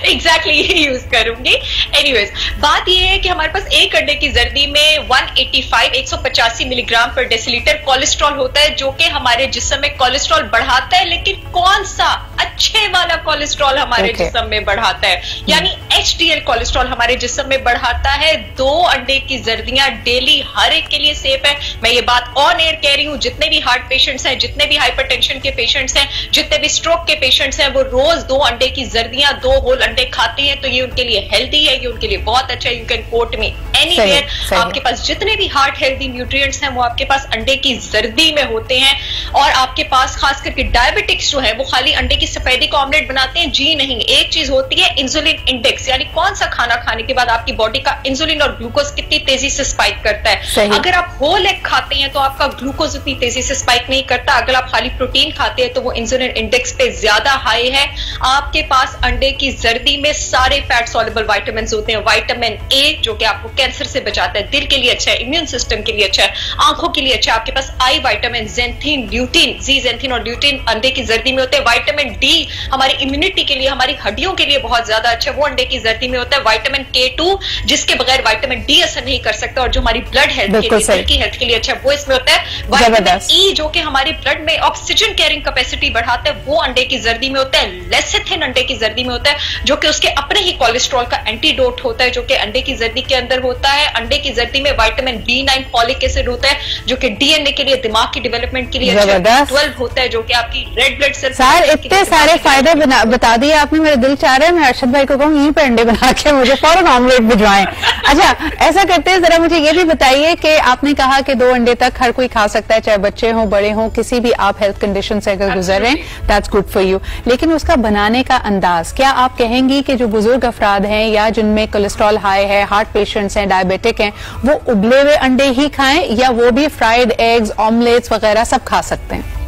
एग्जैक्टली यही यूज करूंगी। एनीवेज, बात यह है कि हमारे पास एक अंडे की जर्दी में 185 मिलीग्राम पर डेसीलीटर कोलेस्ट्रॉल होता है, जो कि हमारे जिस्म में कोलेस्ट्रॉल बढ़ाता है, लेकिन कौन सा अच्छे वाला कोलेस्ट्रॉल हमारे जिस्म में बढ़ाता है, यानी एचडीएल कोलेस्ट्रॉल हमारे जिस्म में बढ़ाता है। 2 अंडे की जर्दियां डेली हर एक के लिए सेफ है। मैं ये बात ऑन एयर कह रही हूं, जितने भी हार्ट पेशेंट्स हैं, जितने भी हाइपरटेंशन के पेशेंट्स हैं, जितने भी स्ट्रोक के पेशेंट्स हैं, वो रोज 2 अंडे की जर्दियां, 2 होल अंडे खाते हैं, तो ये उनके लिए हेल्दी है, ये उनके लिए बहुत अच्छा है। You can quote me anywhere. आपके पास जितने भी हार्ट हेल्दी न्यूट्रिएंट्स हैं वो आपके पास अंडे की जर्दी में होते हैं। और आपके पास खास करके डायबिटिक्स जो है वो खाली अंडे की सफेदी का ऑमलेट बनाते हैं, जी नहीं। एक चीज होती है इंसुलिन इंडेक्स, यानी कौन सा खाना खाने के बाद आपकी बॉडी का इंसुलिन और ग्लूकोज कितनी तेजी से स्पाइक करता है। अगर आप होल एग खाते हैं तो आपका ग्लूकोज इतनी तेजी से स्पाइक नहीं करता। अगर आप खाली प्रोटीन खाते हैं तो वो इंसुलिन इंडेक्स पे ज्यादा हाई है। आपके पास अंडे की जर्दी में सारे फैट सॉल्युबल विटामिन होते हैं। विटामिन ए जो कि आपको कैंसर से बचाता है, दिल के लिए अच्छा है, इम्यून सिस्टम के लिए अच्छा है, आंखों के लिए अच्छा है। आपके पास आई विटामिन, ज़ैंथिन, ल्यूटिन, ज़ैंथिन और ल्यूटिन अंडे की जर्दी में होते हैं। विटामिन डी हमारी इम्यूनिटी के लिए, हमारी हड्डियों के लिए बहुत ज्यादा अच्छा है, वो अंडे की जर्दी में होता है। विटामिन K2 जिसके बगैर विटामिन डी असर नहीं कर सकता और जो हमारी ब्लड हेल्थ के लिए, दिल की हेल्थ के लिए अच्छा है, वो इसमें होता है। विटामिन ई जो कि हमारे ब्लड में ऑक्सीजन कैरिंग कैपेसिटी बढ़ाता है, वो अंडे की जर्दी में होता है। लेसिथिन अंडे की जर्दी में होता है, जो कि उसके अपने ही कोलेस्ट्रॉल का एंटीडोट होता है, जो कि अंडे की जर्दी के अंदर होता है। अंडे की जर्दी में विटामिन B9 फॉलिक एसिड होता है, जो कि डीएनए के लिए, दिमाग की डेवलपमेंट के लिए अच्छा है। 12 होता है जो कि आपकी रेड ब्लड सेल। सर इतने सारे फायदे बता दिए आपने, मेरा दिल चाह रहा है मैं अर्शद भाई को कहूँ यहीं पे अंडे बना के मुझे फौरन ऑमलेट भिजवाएं। अच्छा, ऐसा करते हैं, जरा मुझे ये भी बताइए कि आपने कहा कि 2 अंडे तक हर कोई खा सकता है, चाहे बच्चे हों, बड़े हों, किसी भी आप हेल्थ कंडीशन से अगर गुजर रहे हैं, दैट्स गुड फॉर यू। लेकिन उसका बनाने का अंदाज, क्या आप कहेंगी कि जो बुजुर्ग अफराद हैं या जिनमें कोलेस्ट्रॉल हाई है, हार्ट पेशेंट्स हैं, डायबिटिक हैं, वो उबले हुए अंडे ही खाएं या वो भी फ्राइड एग्स, ऑमलेट्स वगैरह सब खा सकते हैं?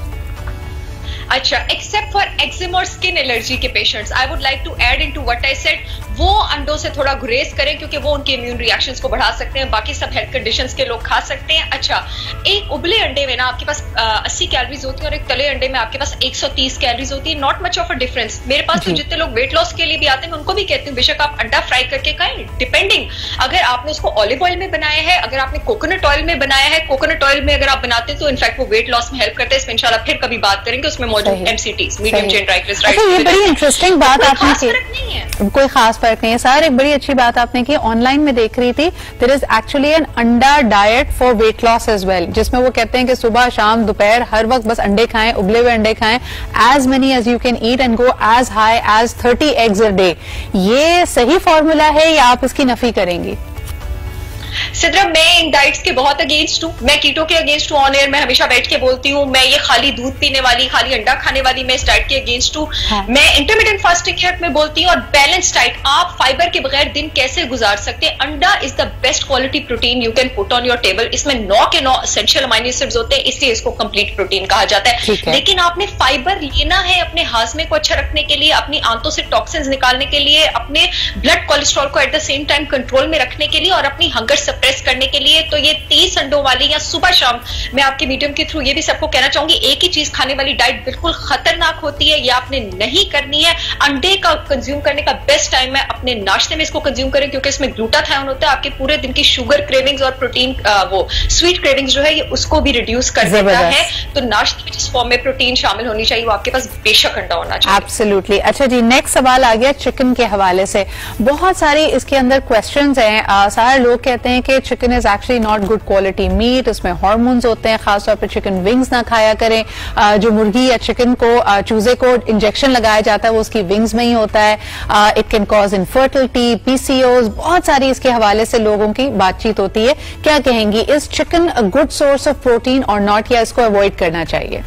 अच्छा, एक्सेप्ट फॉर एक्जिमा और स्किन एलर्जी के patients, I would like to add into what I said, वो अंडों से थोड़ा गुरेज करें क्योंकि वो उनके इम्यून रिएक्शंस को बढ़ा सकते हैं। बाकी सब हेल्थ कंडीशंस के लोग खा सकते हैं। अच्छा, एक उबले अंडे में ना आपके पास 80 कैलोरीज होती है और एक तले अंडे में आपके पास 130 कैलोरीज होती है। Not much of a difference. मेरे पास तो जितने लोग वेट लॉस के लिए भी आते हैं, उनको भी कहती हूँ बेशक आप अंडा फ्राई करके खाएं, डिपेंडिंग अगर आपने उसको ऑलिव ऑयल में बनाया है, अगर आपने कोकोनट ऑयल में बनाया है, कोकोनट ऑयल में अगर आप बनाते हैं तो इनफैक्ट वो वेट लॉस में हेल्प करते हैं। इसमें इंशाल्लाह फिर कभी बात करेंगे। उसमें मौजूद MCTs, मीडियम चेन ट्राइग्लिसराइड्स। अच्छा, ये बड़ी इंटरेस्टिंग बात आपने की, कोई खास फर्क नहीं है सर, बड़ी अच्छी बात आपने की। ऑनलाइन में देख रही थी, there is actually an anda diet for weight loss as well, जिसमें वो कहते हैं कि सुबह शाम दोपहर हर वक्त बस अंडे खाएं, उबले हुए अंडे खाएं, as many as you can eat and go as high as 30 eggs a day. ये सही फॉर्मूला है या आप इसकी नफी करेंगी? सिद्रा, मैं इन डाइट्स के बहुत अगेंस्ट हूँ, मैं कीटो के अगेंस्ट हूँ। ऑन एयर मैं हमेशा बैठ के बोलती हूँ, मैं ये खाली दूध पीने वाली, खाली अंडा खाने वाली, मैं इस डाइट के अगेंस्ट हूँ। मैं इंटरमीडिएट फास्टिंग के हक में बोलती हूँ और बैलेंस डाइट। आप फाइबर के बगैर दिन कैसे गुजार सकते हैं? अंडा is the best quality protein you can put on your table. इसमें 9 के 9 एसेंशियल अमाइनो एसिड्स होते हैं, इसलिए इसको कंप्लीट प्रोटीन कहा जाता है। लेकिन आपने फाइबर लेना है अपने हाजमे को अच्छा रखने के लिए, अपनी आंतों से टॉक्सिन्स निकालने के लिए, अपने ब्लड कोलेस्ट्रॉल को at the same time control में रखने के लिए और अपनी हंगर सप्रेस करने के लिए। तो ये 30 अंडों वाली या सुबह शाम, मैं आपके मीडियम के थ्रू ये भी सबको कहना चाहूंगी, एक ही चीज खाने वाली डाइट बिल्कुल खतरनाक होती है, ये आपने नहीं करनी है। अंडे का कंज्यूम करने का बेस्ट टाइम है अपने नाश्ते में इसको कंज्यूम करें, क्योंकि इसमें ग्लूटाथायोन होता है, आपके पूरे दिन की शुगर क्रेविंग्स और प्रोटीन वो स्वीट क्रेविंग्स जो है, ये उसको भी रिड्यूस कर देता है। तो नाश्ते में जिस फॉर्म में प्रोटीन शामिल होनी चाहिए वो आपके पास बेशक अंडा होना चाहिए। एब्सोल्युटली। अच्छा जी, नेक्स्ट सवाल आ गया चिकन के हवाले से। बहुत सारी इसके अंदर क्वेश्चंस हैं। सारे लोग कहते हैं कि chicken is actually not good quality meat, उसमें हार्मोन्स होते हैं, खासतौर पर चिकन विंग्स ना खाया करें। जो मुर्गी या चिकन को, चूजे को इंजेक्शन लगाया जाता है वो उसकी विंग्स में ही होता है। It can cause infertility, PCOs, बहुत सारी इसके हवाले से लोगों की बातचीत होती है। क्या कहेंगी, is chicken a good source of protein और नॉट, या इसको अवॉइड करना चाहिए?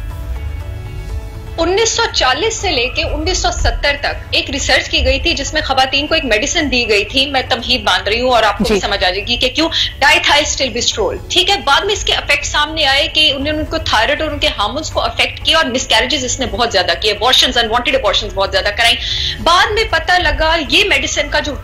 1940 से लेके 1970 तक एक रिसर्च की गई थी जिसमें खवातीन को एक मेडिसिन दी गई थी, मैं तमहीद बांध रही हूँ और आपको भी समझ आ जाएगी कि क्यों, डाइथाइलस्टिल्बिस्ट्रोल। ठीक है, बाद में इसके इफेक्ट सामने आए कि उन्होंने उनको थायराइड और उनके हार्मोन्स को अफेक्ट किया और मिसकैरेजेस इसने बहुत ज्यादा किए, अबॉर्शंस, अनवांटेड अबॉर्शंस बहुत ज्यादा कराई। बाद में पता लगा ये मेडिसिन का जो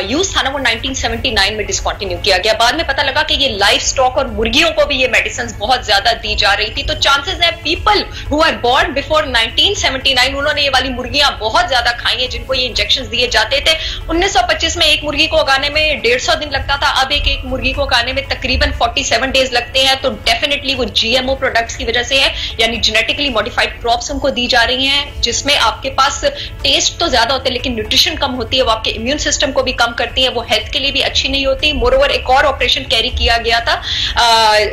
यूज था ना वो 1979 में डिसकंटिन्यू किया गया। बाद में पता लगा कि ये लाइफ स्टॉक और मुर्गियों को भी ये मेडिसिन बहुत ज्यादा दी जा रही थी। तो चांसेस है people who are born before 1979 उन्होंने ये वाली मुर्गियां बहुत ज्यादा खाई है जिनको ये इंजेक्शन दिए जाते थे। 1925 में एक मुर्गी को उगाने में 150 दिन लगता था, अब एक मुर्गी को उगाने में तकरीबन 47 डेज लगते हैं। तो डेफिनेटली वो जीएमओ प्रोडक्ट्स की वजह से है, यानी जेनेटिकली मॉडिफाइड क्रॉप्स उनको दी जा रही हैं जिसमें आपके पास टेस्ट तो ज्यादा होते हैं लेकिन न्यूट्रिशन कम होती है, वो आपके इम्यून सिस्टम को भी कम करती है, वो हेल्थ के लिए भी अच्छी नहीं होती। मोरओवर एक और ऑपरेशन कैरी किया गया था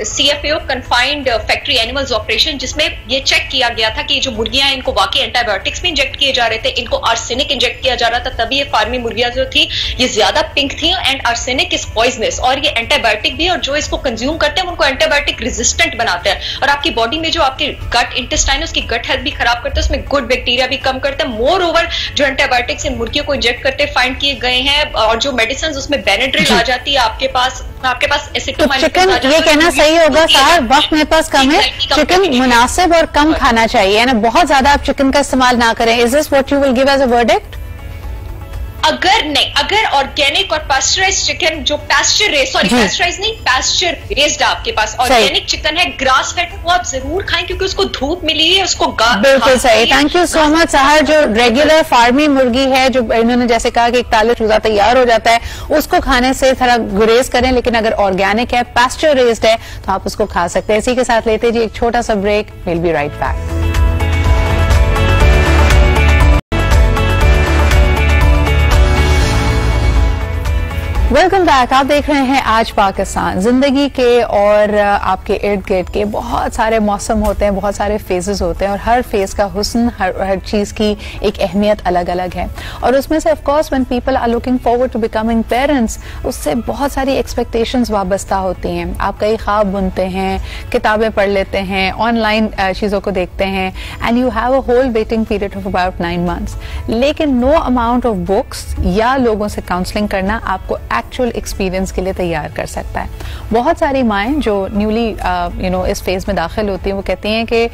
CFAO confined factory animals operation, जिसमें ये चेक किया गया था कि जो मुर्गियां हैं इनको वाकई एंटीबायोटिक्स भी इंजेक्ट किए जा रहे थे, इनको आर्सेनिक इंजेक्ट किया जा रहा था, तभी ये फार्मी मुर्गियां जो थी ये ज्यादा पिंक थी। एंड आर्सेनिक इज पॉइजनस और ये एंटीबायोटिक भी, और जो इसको कंज्यूम करते हैं उनको एंटीबायोटिक रेजिस्टेंट बनाते हैं और आपकी बॉडी में जो आपके गट इंटेस्टाइन है उसकी गट हेल्थ भी खराब करते हैं, उसमें गुड बैक्टीरिया भी कम करते हैं। मोर ओवर जो एंटीबायोटिक्स इन मुर्गियों को इंजेक्ट करते फाइंड किए गए हैं और जो मेडिसिन उसमें बेनेड्रिल आ जाती है आपके पास एसिटोमाइसिन। चिकन ये कहना सही होगा साहब, वक्त मेरे पास कम है, चिकन मुनासिब और कम खाना चाहिए ना, बहुत ज्यादा आप चिकन का इस्तेमाल ना करें। Is this what you will give as a verdict? अगर ऑर्गेनिक और पास्चराइज चिकन जो पास्चराइज नहीं पास्चर रेस्ड आपके पास ऑर्गेनिक चिकन है, ग्रास फेड, वो आप जरूर खाएं क्योंकि उसको धूप मिली है, उसको बिल्कुल सही। थैंक यू सो मच सहर। जो रेगुलर फार्मी मुर्गी है, जो इन्होंने जैसे कहा कि 41 चूजा तैयार हो जाता है, उसको खाने से थोड़ा गुरेज करें, लेकिन अगर ऑर्गेनिक है, पास्चर रेस्ड है तो आप उसको खा सकते हैं। इसी के साथ लेते जी एक छोटा सा break, will be right back. Welcome back. आप देख रहे हैं आज पाकिस्तान। जिंदगी के और आपके इर्द गिर्द के बहुत सारे मौसम होते हैं, बहुत सारे फेजेस होते हैं और हर फेज का हुस्न, हर चीज की एक अहमियत अलग अलग है। और उसमें से of course when people are looking forward to becoming parents, उससे बहुत सारी एक्सपेक्टेशंस वाबस्ता होती हैं। आप कई ख्वाब बुनते हैं, किताबें पढ़ लेते हैं, ऑनलाइन चीजों को देखते हैं, and you have a whole waiting period of about 9 months। लेकिन नो अमाउंट ऑफ बुक्स या लोगों से काउंसलिंग करना आपको एक्चुअल एक्सपीरियंस के लिए तैयार कर सकता है। बहुत सारी माएँ जो न्यूली इस फेज में दाखिल होती हैं, वो कहती हैं कि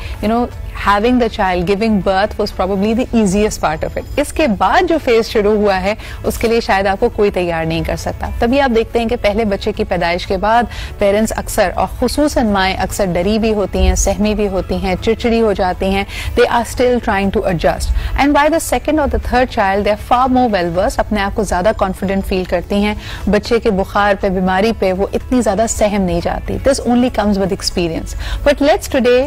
having the child, giving birth was probably the easiest part of it। इसके बाद जो फेज शुरू हुआ है उसके लिए शायद आपको कोई तैयार नहीं कर सकता। तभी आप देखते हैं कि पहले बच्चे की पैदाइश के बाद पेरेंट्स अक्सर और खुसूसन माएँ अक्सर डरी भी होती हैं, सहमी भी होती हैं, चिड़चिड़ी हो जाती हैं। They are still trying to adjust and by the second और the third child they are far more well versed, अपने आप को ज्यादा कॉन्फिडेंट फील करती हैं। बच्चे के बुखार पे, बीमारी पे वो इतनी ज्यादा सहम नहीं जाती। This only comes with experience. But let's today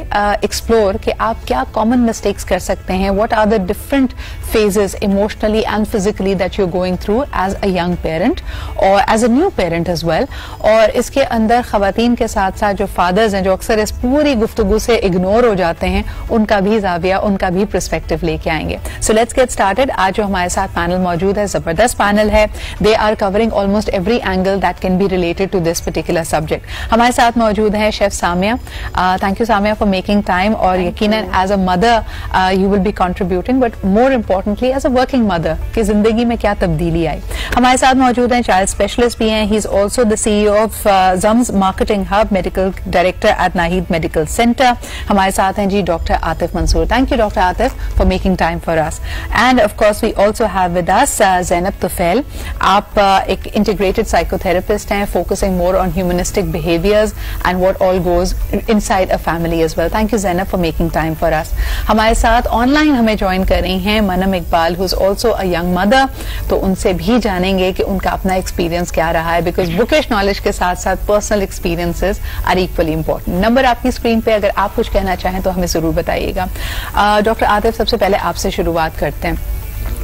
explore कि आप क्या कॉमन मिस्टेक्स कर सकते हैं, what are the different phases emotionally and physically that you are going through as a young parent और as a new parent as well. और इसके अंदर खवातीन के साथ साथ जो फादर्स हैं, जो अक्सर इस पूरी गुफ्तगू से इग्नोर हो जाते हैं, उनका भी जाविया, उनका भी पर्सपेक्टिव लेके आएंगे। So let's get started. आज जो हमारे साथ पैनल मौजूद है, जबरदस्त पैनल है। They are covering almost every angle that can be related to this particular subject. हमारे साथ मौजूद है chef Samia. Thank you Samia for making time, और यकीनन as a mother you will be contributing, but more importantly as a working mother कि जिंदगी में क्या तब्दीली आई। हमारे साथ मौजूद हैं चाइल्ड स्पेशलिस्ट भी हैं। He is also the CEO of Jums marketing hub, medical director at Nahid medical centre. हमारे साथ हैं जी doctor Atif Mansoor. Thank you doctor Atif for making time for us. And of course we also have with us Zainab Tufail. आप एक integrated psychotherapist हैं, focusing more on humanistic behaviours and what all goes inside a family as well. Thank you Zainab for making time for us. हमारे साथ online हमें join कर रही हैं Manam Iqbal, who is also a young mother. तो उनसे भी जानेंगे कि उनका अपना एक्सपीरियंस क्या रहा है, बिकॉज बुकिश नॉलेज के साथ साथ personal experiences are equally important. Number आपकी स्क्रीन पे, अगर आप कुछ कहना चाहें तो हमें जरूर बताइएगा। डॉक्टर आतिफ, सबसे पहले आपसे शुरुआत करते हैं।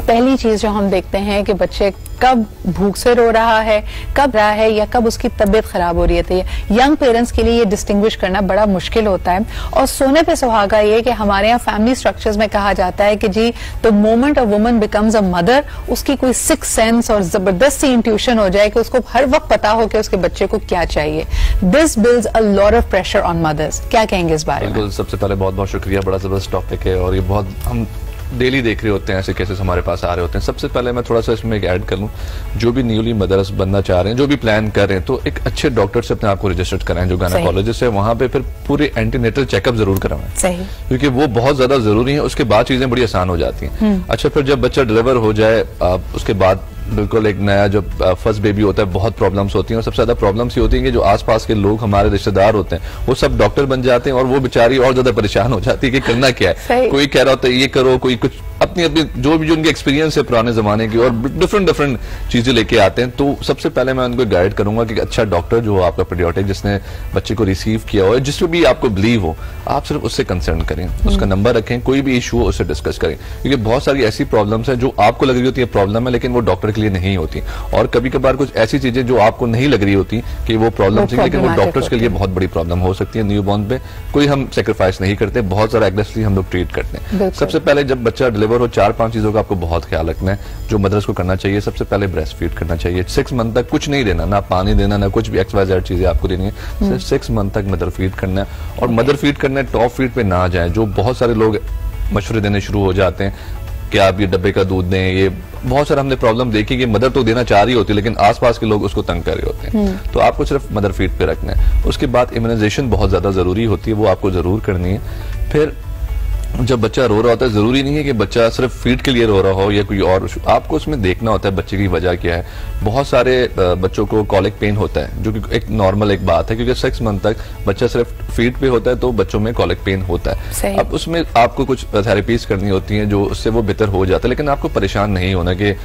पहली चीज जो हम देखते हैं कि बच्चे कब भूख से रो रहा है, कब रहा है, या कब उसकी तबीयत खराब हो रही है। यंग पेरेंट्स के लिए ये डिस्टिंग्विश करना बड़ा मुश्किल होता है। और सोने पे सुहागा ये कि हमारे यहाँ फैमिली स्ट्रक्चर्स में कहा जाता है कि जी the moment a woman becomes a mother, उसकी कोई सिक्स सेंस और जबरदस्त सी इंट्यूशन हो जाए कि उसको हर वक्त पता हो कि उसके बच्चे को क्या चाहिए। This builds a lot of pressure on mothers. क्या कहेंगे इस बारे में? सबसे पहले बहुत बहुत शुक्रिया, बड़ा जबरदस्त टॉपिक है और ये बहुत हम डेली देख रहे होते हैं, ऐसे केसेस हमारे पास आ रहे होते हैं। सबसे पहले मैं थोड़ा सा इसमें एक ऐड कर लूँ, जो भी न्यूली मदर्स बनना चाह रहे हैं, जो भी प्लान कर रहे हैं, तो एक अच्छे डॉक्टर से अपने आप को रजिस्टर्ड कराएं, जो गायनेकोलॉजिस्ट है, वहां पे फिर पूरे एंटीनेटल चेकअप जरूर करवाएं, क्योंकि वो बहुत ज्यादा जरूरी है। उसके बाद चीजें बड़ी आसान हो जाती हैं। अच्छा, फिर जब बच्चा डिलीवर हो जाए उसके बाद बिल्कुल एक नया जब फर्स्ट बेबी होता है बहुत प्रॉब्लम्स होती हैं, और सबसे ज्यादा प्रॉब्लम्स ये होती हैं कि जो आसपास के लोग हमारे रिश्तेदार होते हैं वो सब डॉक्टर बन जाते हैं और वो बेचारी और ज्यादा परेशान हो जाती है कि करना क्या है। कोई कह रहा होता है ये करो, कोई कुछ अपनी अपनी जो भी उनकी एक्सपीरियंस है पुराने जमाने की, और डिफरेंट चीजें लेके आते हैं। तो सबसे पहले मैं उनको गाइड करूंगा कि अच्छा डॉक्टर जो हो आपका पीडियाट्रिक जिसने बच्चे को रिसीव किया हो, जिसमें भी आपको बिलीव हो, आप सिर्फ उससे कंसर्न करें, उसका नंबर रखें, कोई भी इशू हो उससे डिस्कस करें, क्योंकि बहुत सारी ऐसी प्रॉब्लम्स हैं जो आपको लग रही होती है प्रॉब्लम है लेकिन वो डॉक्टर के लिए नहीं होती, और कभी कभार कुछ ऐसी चीजें जो आपको नहीं लग रही होती कि वो प्रॉब्लम है लेकिन वो डॉक्टर्स के लिए बहुत बड़ी प्रॉब्लम हो सकती है। न्यूबॉर्न पे कोई हम सेक्रीफाइस नहीं करते, बहुत सारा एग्रेसिवली हम लोग ट्रीट करते हैं। सबसे पहले जब बच्चा डिलीवर हो 4-5 चीजों का आपको बहुत ख्याल रखना है जो मदर्स को करना चाहिए। सबसे पहले ब्रेस्ट फीड करना चाहिए, 6 मंथ तक कुछ नहीं देना, ना पानी देना, ना कुछ भी XYZ चीजें आपको देनी है, सिर्फ 6 मंथ तक मदर फीड करना है। और मदर फीड करना है, टॉप फीड पे ना जाए, जो बहुत सारे लोग मशवरे देने शुरू हो जाते हैं कि आप ये डब्बे का दूध दें, ये बहुत सारा हमने प्रॉब्लम देखी कि मदर तो देना चाह रही होती है लेकिन आसपास के लोग उसको तंग कर रहे होते हैं। तो आपको सिर्फ मदर फीड पे रखना है। उसके बाद इम्यूनाइजेशन बहुत ज्यादा जरूरी होती है, वो आपको जरूर करनी है। फिर जब बच्चा रो रहा होता है, जरूरी नहीं है कि बच्चा सिर्फ फीड के लिए रो रहा हो या कोई और, आपको उसमें देखना होता है बच्चे की वजह क्या है। बहुत सारे बच्चों को कॉलिक पेन होता है जो कि एक नॉर्मल एक बात है, क्योंकि 6 मंथ तक बच्चा सिर्फ फीड पे होता है तो बच्चों में कॉलिक पेन होता है। अब उसमें आपको कुछ थेरेपीज करनी होती हैं जो उससे वो बेहतर हो जाता है, लेकिन आपको परेशान नहीं होना कि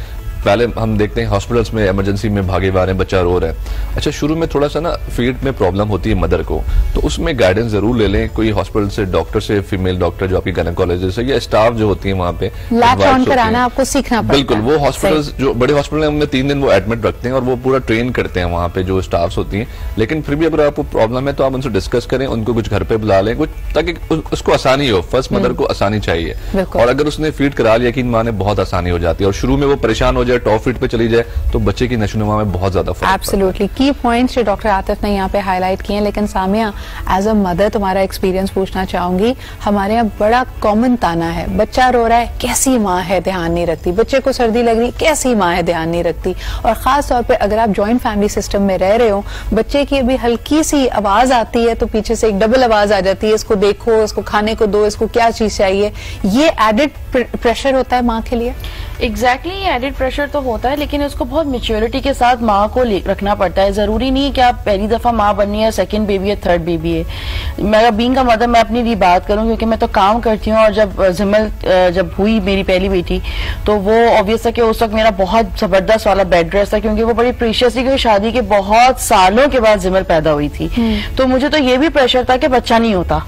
पहले हम देखते हैं हॉस्पिटल्स में इमरजेंसी में भागे जा रहे हैं, बच्चा रो रहा है। अच्छा शुरू में थोड़ा सा ना फीड में प्रॉब्लम होती है मदर को, तो उसमें गाइडेंस जरूर ले लें कोई हॉस्पिटल से, डॉक्टर से, फीमेल डॉक्टर जो आपकी गायनेकोलॉजिस्ट है या स्टाफ जो होती है वहाँ पे लैच ऑन कराना आपको सीखना पड़ता है। बिल्कुल, वो हॉस्पिटल्स जो बड़े हॉस्पिटल है उनमें 3 दिन वो एडमिट रखते हैं और वो पूरा ट्रेन करते हैं वहाँ पे जो स्टाफ्स होती हैं। लेकिन फिर भी अगर आपको प्रॉब्लम है तो आप उनसे डिस्कस करें, उनको कुछ घर पे बुला लें कुछ, ताकि उसको आसानी हो। फर्स्ट मदर को आसानी चाहिए, और अगर उसने फीड करा लिया यकीन माने बहुत आसानी हो जाती है, और शुरू में वो परेशान हो जाए, टॉप फीड पे चली जाए तो बच्चे की नशोनुमा में बहुत ज्यादा फर्क। एब्सोल्युटली की पॉइंट्स जो डॉक्टर आतिफ ने यहाँ पे हाईलाइट किए हैं। लेकिन सामिया, एज अ मदर तुम्हारा एक्सपीरियंस पूछना चाहूंगी। हमारे यहाँ बड़ा कॉमन ताना है, बच्चा रो रहा है, कैसी माँ है ध्यान नहीं रखती, बच्चे को सर्दी लग रही, कैसी माँ है ध्यान नहीं रखती। और खास तौर पर अगर आप जॉइंट फैमिली सिस्टम में रह रहे हो, बच्चे की अभी हल्की सी आवाज आती है तो पीछे से एक डबल आवाज आ जाती है, इसको देखो, इसको खाने को दो, इसको क्या चीज चाहिए। ये एडिड प्रेशर होता है माँ के लिए। एग्जैक्टली एडिड प्रेशर तो होता है, लेकिन उसको बहुत मेच्योरिटी के साथ माँ को रखना पड़ता है। जरूरी नहीं है कि आप पहली दफा माँ बननी है, सेकंड बेबी है, थर्ड बेबी है। मेरा बीइंग का मदर, मैं अपनी भी बात करूं क्योंकि मैं तो काम करती हूँ, और जब जिमल जब हुई मेरी पहली बेटी तो वो ऑब्वियस था कि उस वक्त मेरा बहुत जबरदस्त वाला बेड रेस्ट था, क्योंकि वो बड़ी प्रीशियस थी, क्योंकि शादी के बहुत सालों के बाद जिमल पैदा हुई थी। तो मुझे तो ये भी प्रेशर था कि बच्चा नहीं होता,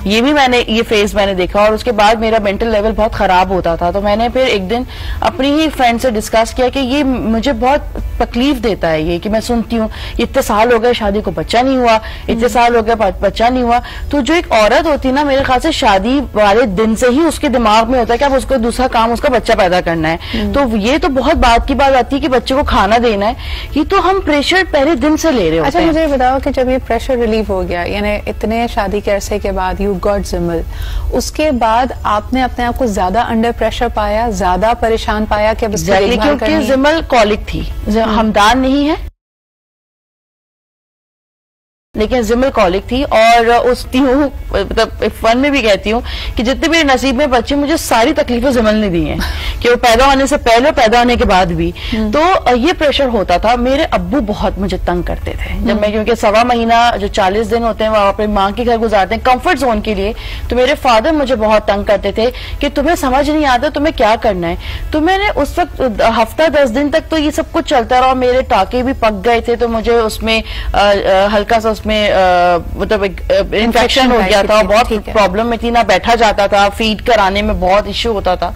ये भी ये फेज मैंने देखा, और उसके बाद मेरा मेंटल लेवल बहुत खराब होता था। तो मैंने फिर एक दिन अपनी ही फ्रेंड से डिस्कस किया कि ये मुझे बहुत तकलीफ देता है, ये कि मैं सुनती हूँ इतने साल हो गए शादी को बच्चा नहीं हुआ, इतने साल हो गए बच्चा नहीं हुआ। तो जो एक औरत होती है ना, मेरे ख्याल से शादी वाले दिन से ही उसके दिमाग में होता है कि अब उसको दूसरा काम उसका बच्चा पैदा करना है। तो ये तो बहुत बात की बात आती है कि बच्चे को खाना देना है, ये तो हम प्रेशर पहले दिन से ले रहे होते हैं। अच्छा मुझे बताओ कि जब ये प्रेशर रिलीव हो गया, यानी इतने शादी के अरसे के बाद यू गॉट जिमल, उसके बाद आपने अपने आप को ज्यादा अंडर प्रेशर पाया, ज्यादा परेशान पाया कि अब क्योंकि जिमल कॉलिक थी, हमदान नहीं है लेकिन जिमल कॉलिक थी। और उसकी हूँ मतलब फन में भी कहती हूँ कि जितने मेरे नसीब में बच्चे, मुझे सारी तकलीफें जिमल ने दी हैं, कि वो पैदा होने से पहले, पैदा होने के बाद भी। तो ये प्रेशर होता था। मेरे अब्बू बहुत मुझे तंग करते थे जब मैं, क्योंकि 1.25 महीना जो 40 दिन होते हैं वो अपनी माँ के घर गुजारते हैं कंफर्ट जोन के लिए। तो मेरे फादर मुझे बहुत तंग करते थे कि तुम्हें समझ नहीं आता तुम्हें क्या करना है। तो मैंने उस वक्त हफ्ता 10 दिन तक तो ये सब कुछ चलता रहा, मेरे टाके भी पक गए थे, तो मुझे उसमें हल्का सा में मतलब इन्फेक्शन हो गया था, बहुत प्रॉब्लम में थी, ना बैठा जाता था, फीड कराने में बहुत इश्यू होता था।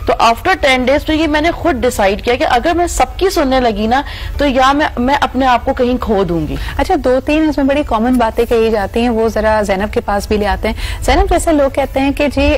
तो आफ्टर 10 डेज तो ये मैंने खुद डिसाइड किया कि अगर मैं सबकी सुनने लगी ना तो या मैं अपने आप को कहीं खो दूंगी। अच्छा 2-3 इसमें बड़ी कॉमन बातें कही जाती हैं, वो जरा ज़ैनब के पास भी ले आते हैं। ज़ैनब, जैसे लोग कहते हैं कि जी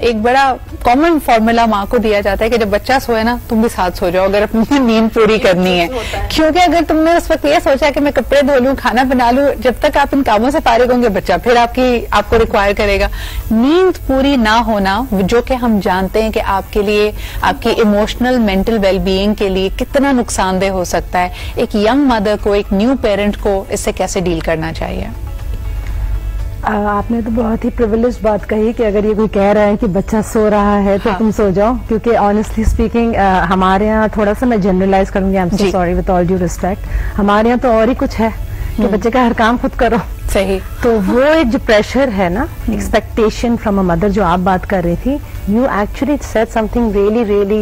एक बड़ा कॉमन फॉर्मूला माँ को दिया जाता है कि जब बच्चा सोए ना तुम भी साथ सो जाओ अगर अपनी नींद पूरी करनी है, क्योंकि अगर तुमने उस वक्त ये सोचा कि मैं कपड़े धो लूं, खाना बना लूं, जब तक आप इन कामों से फारिग होंगे बच्चा फिर आपको रिक्वायर करेगा। नींद पूरी ना होना, जो कि हम जानते हैं कि आपके लिए, आपकी इमोशनल मेंटल वेलबीइंग के लिए कितना नुकसानदेह हो सकता है, एक यंग मदर को, एक न्यू पेरेंट को इससे कैसे डील करना चाहिए? देखिए, नींद पूरी ना होना, नींद पूरी ना होना, ये एक बहुत बड़ी प्रॉब्लम है। 2 चीजें हैं, एक तो नींद पूरी ना होना, एक तो नींद पूरी ना होना। 2 चीजें हैं, एक तो नींद पूरी ना होना, एक तो नींद पूरी ना होना। आपने तो बहुत ही प्रिविलेज बात कही कि अगर ये कोई कह रहा है कि बच्चा सो रहा है तो तुम सो जाओ, क्योंकि ऑनेस्टली स्पीकिंग हमारे यहाँ थोड़ा सा मैं जनरलाइज करूंगी, I am so sorry with all due respect, हमारे यहाँ तो और ही कुछ है कि बच्चे का हर काम खुद करो। सही। तो वो एक जो प्रेशर है ना, एक्सपेक्टेशन फ्रॉम अ मदर, जो आप बात कर रही थी, you actually said something really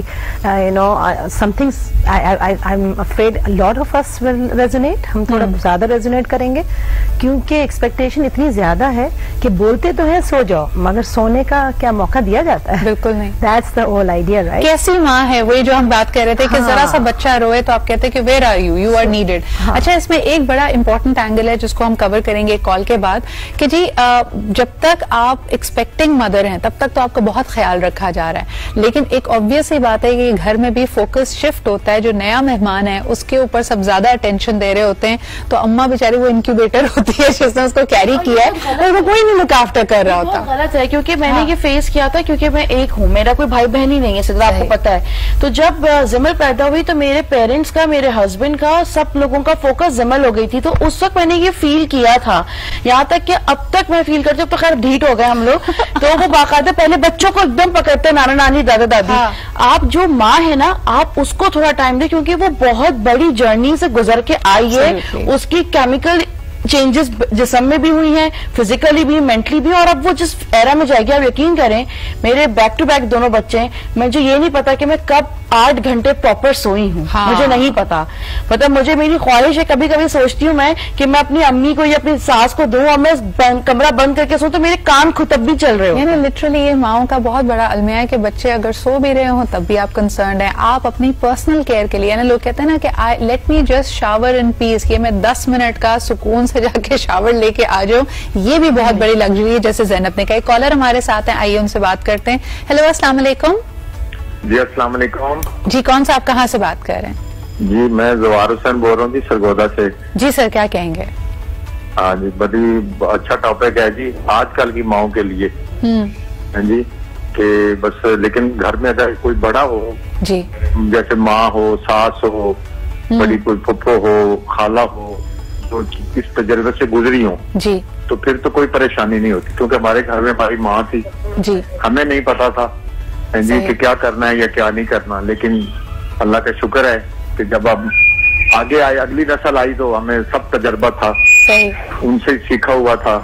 something I'm afraid a lot of us will resonate, हम थोड़ा ज्यादा रेजोनेट करेंगे, क्योंकि एक्सपेक्टेशन इतनी ज्यादा है कि बोलते तो है सो जाओ, मगर सोने का क्या मौका दिया जाता है? बिल्कुल नहीं। That's the whole idea, right? कैसी माँ है वही जो हम बात कर रहे थे कि जरा सा बच्चा रोए तो आप कहते हैं कि where are you, you are needed। अच्छा, इसमें एक बड़ा इंपॉर्टेंट एंगल है जिसको हम कवर करेंगे कॉल के बाद, कि जी जब तक आप एक्सपेक्टिंग मदर हैं तब तक तो आपका बहुत ख्याल रखा जा रहा है, लेकिन एक ऑब्वियस ही बात है कि घर में भी फोकस शिफ्ट होता है, जो नया मेहमान है उसके ऊपर सब ज्यादा अटेंशन दे रहे होते हैं, तो अम्मा बेचारी वो इंक्यूबेटर होती है जिसने उसको कैरी किया है और वो कोई नहीं लुक आफ्टर कर रहा होता। गलत है, क्योंकि मैंने ये फेस किया था, क्योंकि मैं एक हूँ, मेरा कोई भाई बहन ही नहीं है सिद्रा, आपको पता है। तो जब जिमल पैदा हुई तो मेरे पेरेंट्स का, मेरे हस्बैंड का, सब लोगों का फोकस जिमल हो गई थी, तो उस वक्त मैंने ये फील किया था, यहाँ तक कि अब तक मैं फील करती हूँ, तो खैर ढीठ हो गए हम लोग, तो वो बाकायदा पहले बच्चों को एकदम पकड़ते नाना नानी दादा दादी। आप जो माँ है ना, आप उसको थोड़ा टाइम दे, क्योंकि वो बहुत बड़ी जर्नी से गुजर के आई है, उसकी केमिकल चेंजेस जिस्म में भी हुई हैं, फिजिकली भी, मेंटली भी, और अब वो जिस एरा में जाएगी, आप यकीन करें, मेरे बैक टू बैक दोनों बच्चे हैं, मुझे ये नहीं पता कि मैं कब 8 घंटे प्रॉपर सोई हूँ। मुझे नहीं पता, मतलब मुझे, मेरी ख्वाहिश है, कभी कभी सोचती हूँ मैं कि मैं अपनी अम्मी को या अपनी सास को दूं और मैं कमरा बंद करके सोऊं तो मेरे कान खुद तब भी चल रहे हो। यानी लिटरली ये माओं का बहुत बड़ा अलमिया है कि बच्चे अगर सो भी रहे हो तब भी आप कंसर्न है, आप अपनी पर्सनल केयर के लिए, यानी लोग कहते हैं ना कि let me just shower in peace, ये मैं 10 मिनट का सुकून से जाके शावर लेके आ जाऊं, ये भी बहुत बड़ी लग्जरी है, जैसे ज़ैनब ने कहा। कॉलर हमारे साथ हैं, आइए उनसे बात करते हैं। हेलो, अस्सलाम वालेकुम। जी अस्सलाम वालेकुम। जी, कौन सा, आप कहाँ से बात कर रहे हैं? जी, मैं जवार हुसैन बोल रहा हूँ जी, सरगोदा से। जी सर, क्या कहेंगे? हाँ जी, बड़ी अच्छा टॉपिक है जी आजकल की माओं के लिए। हाँ जी, कि बस, लेकिन घर में अगर कोई बड़ा हो जी, जैसे माँ हो, सास हो, बड़ी कोई फुप्पो हो, खाला हो, जो इस तजर्बे से गुजरी हो जी, तो फिर तो कोई परेशानी नहीं होती, क्योंकि हमारे घर में हमारी माँ थी जी, हमें नहीं पता था जी कि क्या करना है या क्या नहीं करना, लेकिन अल्लाह का शुक्र है कि जब अब आगे आए, अगली नस्ल आई, तो हमें सब तजर्बा था, उनसे सीखा हुआ था,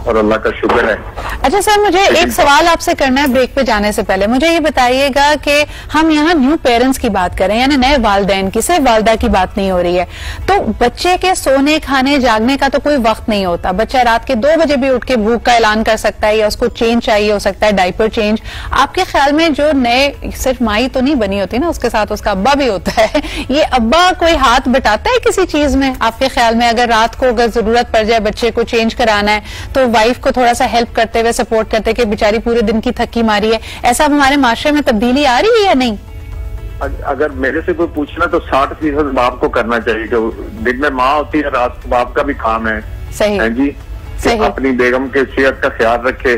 और अल्लाह का शुक्र है। अच्छा सर, मुझे एक सवाल आपसे करना है ब्रेक पे जाने से पहले। मुझे ये बताइएगा कि हम यहाँ न्यू पेरेंट्स की बात करें, यानी नए वालिदैन की, सिर्फ वालिदा की बात नहीं हो रही है, तो बच्चे के सोने, खाने, जागने का तो कोई वक्त नहीं होता। बच्चा रात के 2 बजे भी उठ के भूख का ऐलान कर सकता है, या उसको चेंज चाहिए हो सकता है, डायपर चेंज। आपके ख्याल में जो नए, सिर्फ माई तो नहीं बनी होती ना, उसके साथ उसका अब्बा भी होता है, ये अब्बा कोई हाथ बटाता है किसी चीज में आपके ख्याल में? अगर रात को अगर जरूरत पड़ जाए बच्चे को चेंज कराना है, तो वाइफ को थोड़ा सा हेल्प करते हुए, सपोर्ट करते कि बेचारी पूरे दिन की थकी मारी है, ऐसा हमारे माशरे में तब्दीली आ रही है या नहीं? अगर मेरे से कोई पूछना तो 60% बाप को करना चाहिए, कि दिन में माँ होती है, रात को बाप का भी काम है। सही है जी, सही। अपनी बेगम के सेहत का ख्याल रखे,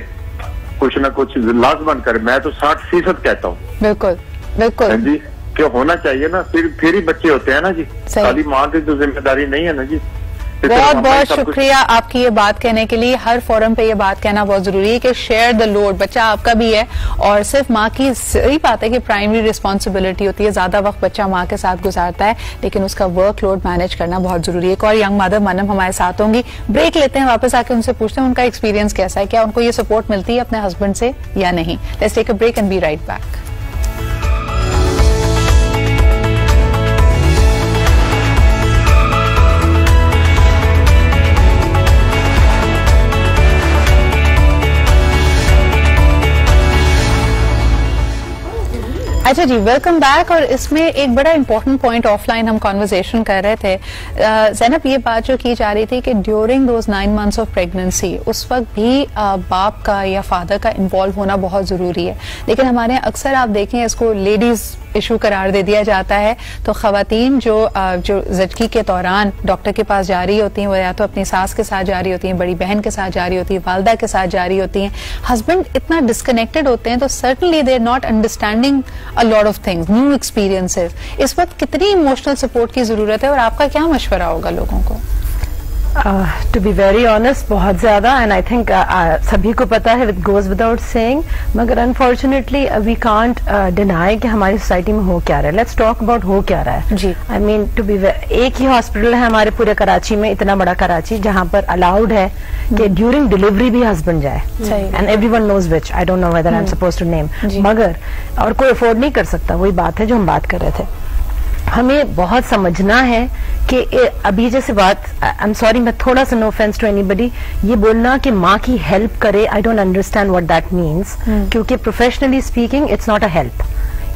कुछ न कुछ लाजमन करे, मैं तो 60% कहता हूँ। बिल्कुल बिल्कुल जी, क्यों होना चाहिए ना, फिर ही बच्चे होते हैं ना जी, खाली माँ की तो जिम्मेदारी नहीं है ना जी। बहुत बहुत शुक्रिया आपकी ये बात कहने के लिए। हर फोरम पे ये बात कहना बहुत जरूरी है कि शेयर द लोड, बच्चा आपका भी है, और सिर्फ माँ की, सही बात है कि प्राइमरी रिस्पॉन्सिबिलिटी होती है, ज्यादा वक्त बच्चा माँ के साथ गुजारता है, लेकिन उसका वर्कलोड मैनेज करना बहुत जरूरी है। एक और यंग मदर मनम हमारे साथ होंगी, ब्रेक लेते हैं, वापस आके उनसे पूछते हैं उनका एक्सपीरियंस कैसा है, क्या उनको ये सपोर्ट मिलती है अपने हस्बैंड से या नहीं। Let's take a break and be right back. अच्छा जी, वेलकम बैक। और इसमें एक बड़ा इंपॉर्टेंट पॉइंट, ऑफलाइन हम कॉन्वर्सेशन कर रहे थे, ज़ैनब, ये बात जो की जा रही थी कि during those 9 months of pregnancy, उस वक्त भी बाप का या फादर का इन्वॉल्व होना बहुत जरूरी है, लेकिन हमारे यहाँ अक्सर आप देखें इसको लेडीज इशू करार दे दिया जाता है। तो खवातीन जो ज़चगी के दौरान डॉक्टर के पास जा रही होती हैं, वो या तो अपनी सास के साथ जा रही होती हैं, बड़ी बहन के साथ जा रही होती है, वालदा के साथ जा रही होती हैं, हस्बैंड इतना डिस्कनेक्टेड होते हैं, तो certainly they are not understanding a lot of things, new experiences. इस वक्त कितनी इमोशनल सपोर्ट की जरूरत है, और आपका क्या मशवरा होगा लोगों को? टू बी वेरी ऑनेस्ट बहुत ज्यादा, एंड आई थिंक सभी को पता है, इट गोज विदाउट सेइंग, मगर अनफॉर्चुनेटली वी कांट डिनाई कि हमारी सोसाइटी में हो क्या रहा है. लेट्स टॉक अबाउट हो क्या रहा है. जी, आई मीन टू बी, एक ही हॉस्पिटल है हमारे पूरे कराची में, इतना बड़ा कराची, जहां पर अलाउड है कि ड्यूरिंग डिलीवरी भी हस्बैंड जाए, and everyone knows which, I don't know whether I am supposed to name, मगर और कोई अफोर्ड नहीं कर सकता. वही बात है जो हम बात कर रहे थे. हमें बहुत समझना है कि अभी जैसे बात, आई एम सॉरी, मैं थोड़ा सा, नो ऑफेंस टू एनीबडी, ये बोलना कि माँ की हेल्प करे, I don't understand what that means, क्योंकि professionally speaking it's not a help.